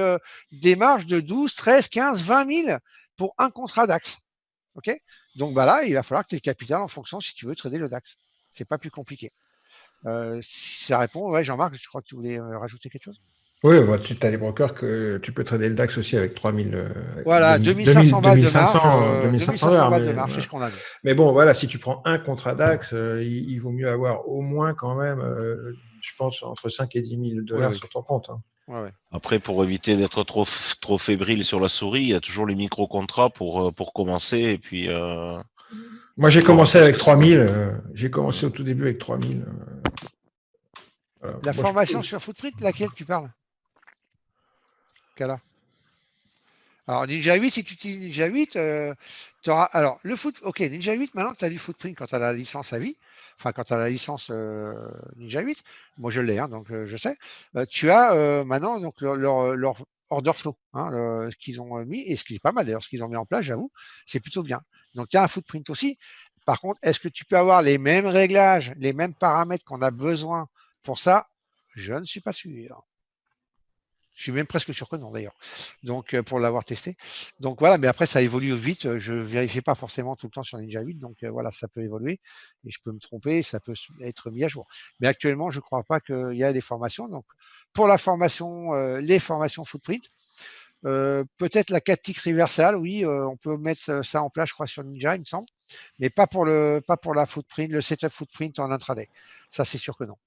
des marges de 12, 13, 15, 20 000 pour un contrat DAX. OK? Donc, bah là, il va falloir que tu aies le capital en fonction si tu veux trader le DAX. C'est pas plus compliqué. Si ça répond, ouais, Jean-Marc, je crois que tu voulais rajouter quelque chose. Oui, tu as les brokers que tu peux trader le DAX aussi avec 3000. Voilà, 2500 balles de marge. 2500 balles de marge, c'est ce qu'on a dit. Mais bon, voilà, si tu prends un contrat DAX, il vaut mieux avoir au moins quand même, je pense, entre 5 et 10 000 $ sur ton compte. Hein. Ouais. Après, pour éviter d'être trop fébrile sur la souris, il y a toujours les micro-contrats pour commencer. Et puis, moi, j'ai commencé avec 3000. J'ai commencé au tout début avec 3000. La formation sur Footprint, laquelle tu parles? Kala. Alors, Ninja 8, si tu utilises Ninja 8, tu auras. Alors, ok, Ninja 8, maintenant, tu as du Footprint quand tu as la licence à vie. Enfin, quand tu as la licence Ninja 8. Moi, je l'ai, hein, donc je sais. Tu as maintenant donc, leur order flow, hein, ce qu'ils ont mis, et ce qui est pas mal d'ailleurs, ce qu'ils ont mis en place, j'avoue, c'est plutôt bien. Donc, tu as un Footprint aussi. Par contre, est-ce que tu peux avoir les mêmes réglages, les mêmes paramètres qu'on a besoin pour ça? Je ne suis pas sûr. Je suis même presque sûr que non d'ailleurs. Donc pour l'avoir testé. Donc voilà, mais après ça évolue vite. Je ne vérifie pas forcément tout le temps sur Ninja 8. Donc voilà, ça peut évoluer et je peux me tromper, ça peut être mis à jour. Mais actuellement, je ne crois pas qu'il y a des formations. Donc pour la formation, les formations Footprint, peut-être la 4 tick reversal, oui, on peut mettre ça en place, je crois, sur Ninja, il me semble. Mais pas pour la Footprint, le setup Footprint en intraday. Ça, c'est sûr que non.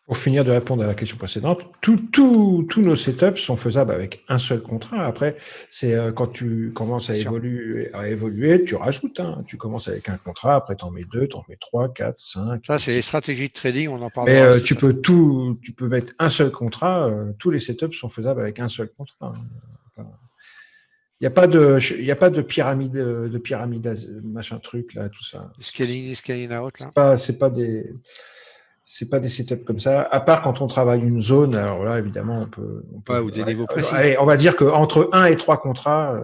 Pour finir de répondre à la question précédente, tous nos setups sont faisables avec un seul contrat. Après, c'est quand tu commences à évoluer, tu rajoutes. Hein. Tu commences avec un contrat, après tu en mets 2, tu en mets 3, 4, 5. Ça, c'est les stratégies de trading, on en parlera. Mais tu peux mettre un seul contrat. Tous les setups sont faisables avec un seul contrat. Hein. Il n'y a pas de pyramide, machin truc là, tout ça. Scaling out là. C'est pas des setups comme ça. À part quand on travaille une zone, alors là évidemment on peut ou des niveaux précis. Allez, on va dire qu'entre 1 et 3 contrats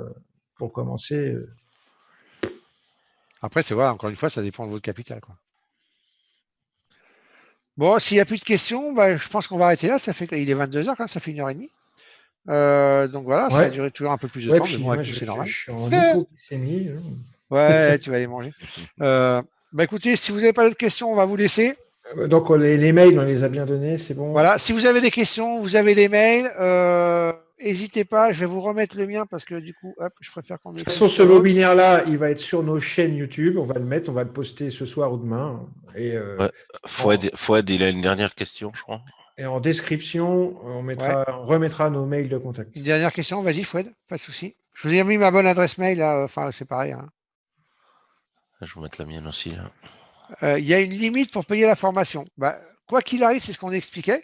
pour commencer. Après, c'est vrai, encore une fois, ça dépend de votre capital, quoi. Bon, s'il n'y a plus de questions, je pense qu'on va arrêter là. Il est 22h, quand ça fait 1h30. Donc voilà, ça a duré toujours un peu plus de temps, mais bon, avec tout, c'est normal. Je suis en hypoglycémie. Ouais, tu vas aller manger. Écoutez, si vous n'avez pas d'autres questions, on va vous laisser. Donc les mails, on les a bien donnés, c'est bon. Voilà, si vous avez des questions, vous avez les mails. N'hésitez pas, je vais vous remettre le mien parce que du coup, hop, je préfère qu'on le. De toute façon, ce webinaire-là, il va être sur nos chaînes YouTube. On va le mettre, on va le poster ce soir ou demain. Et Fouad, il a une dernière question, je crois. Et en description, on remettra nos mails de contact. Une dernière question, vas-y Fouad, pas de souci. Je vous ai mis ma bonne adresse mail là, enfin c'est pareil. Hein. Je vais vous mettre la mienne aussi là. Il y a une limite pour payer la formation. Quoi qu'il arrive, c'est ce qu'on expliquait.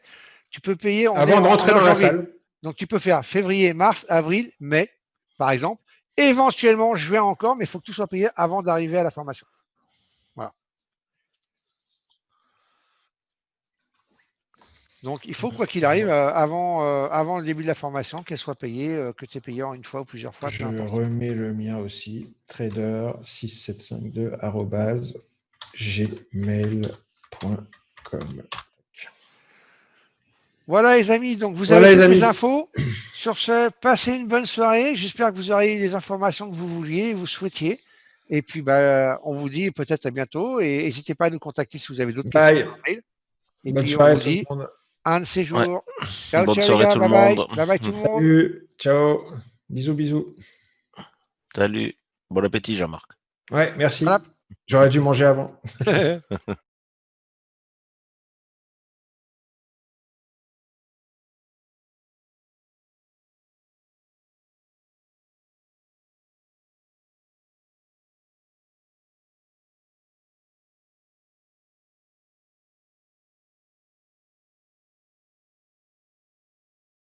Tu peux payer avant de rentrer dans la salle. Donc tu peux faire février, mars, avril, mai, par exemple. Éventuellement juin encore, mais il faut que tout soit payé avant d'arriver à la formation. Voilà. Donc il faut, quoi qu'il arrive, avant le début de la formation, qu'elle soit payée, que tu aies payé en une fois ou plusieurs fois. Je remets le mien aussi, trader6752@gmail.com. Voilà les amis, donc vous avez toutes les infos. Sur ce, passez une bonne soirée. J'espère que vous aurez les informations que vous vouliez, vous souhaitiez. Et puis on vous dit peut-être à bientôt. Et n'hésitez pas à nous contacter si vous avez d'autres questions. Et bonne puis soirée, on vous dit un de ces jours. Ouais. Ciao, bonne ciao soirée les gars, tout le bye monde. bye. Bye bye tout le monde. Salut, ciao, bisous. Salut, bon appétit Jean-Marc. Ouais, merci. Voilà. J'aurais dû manger avant.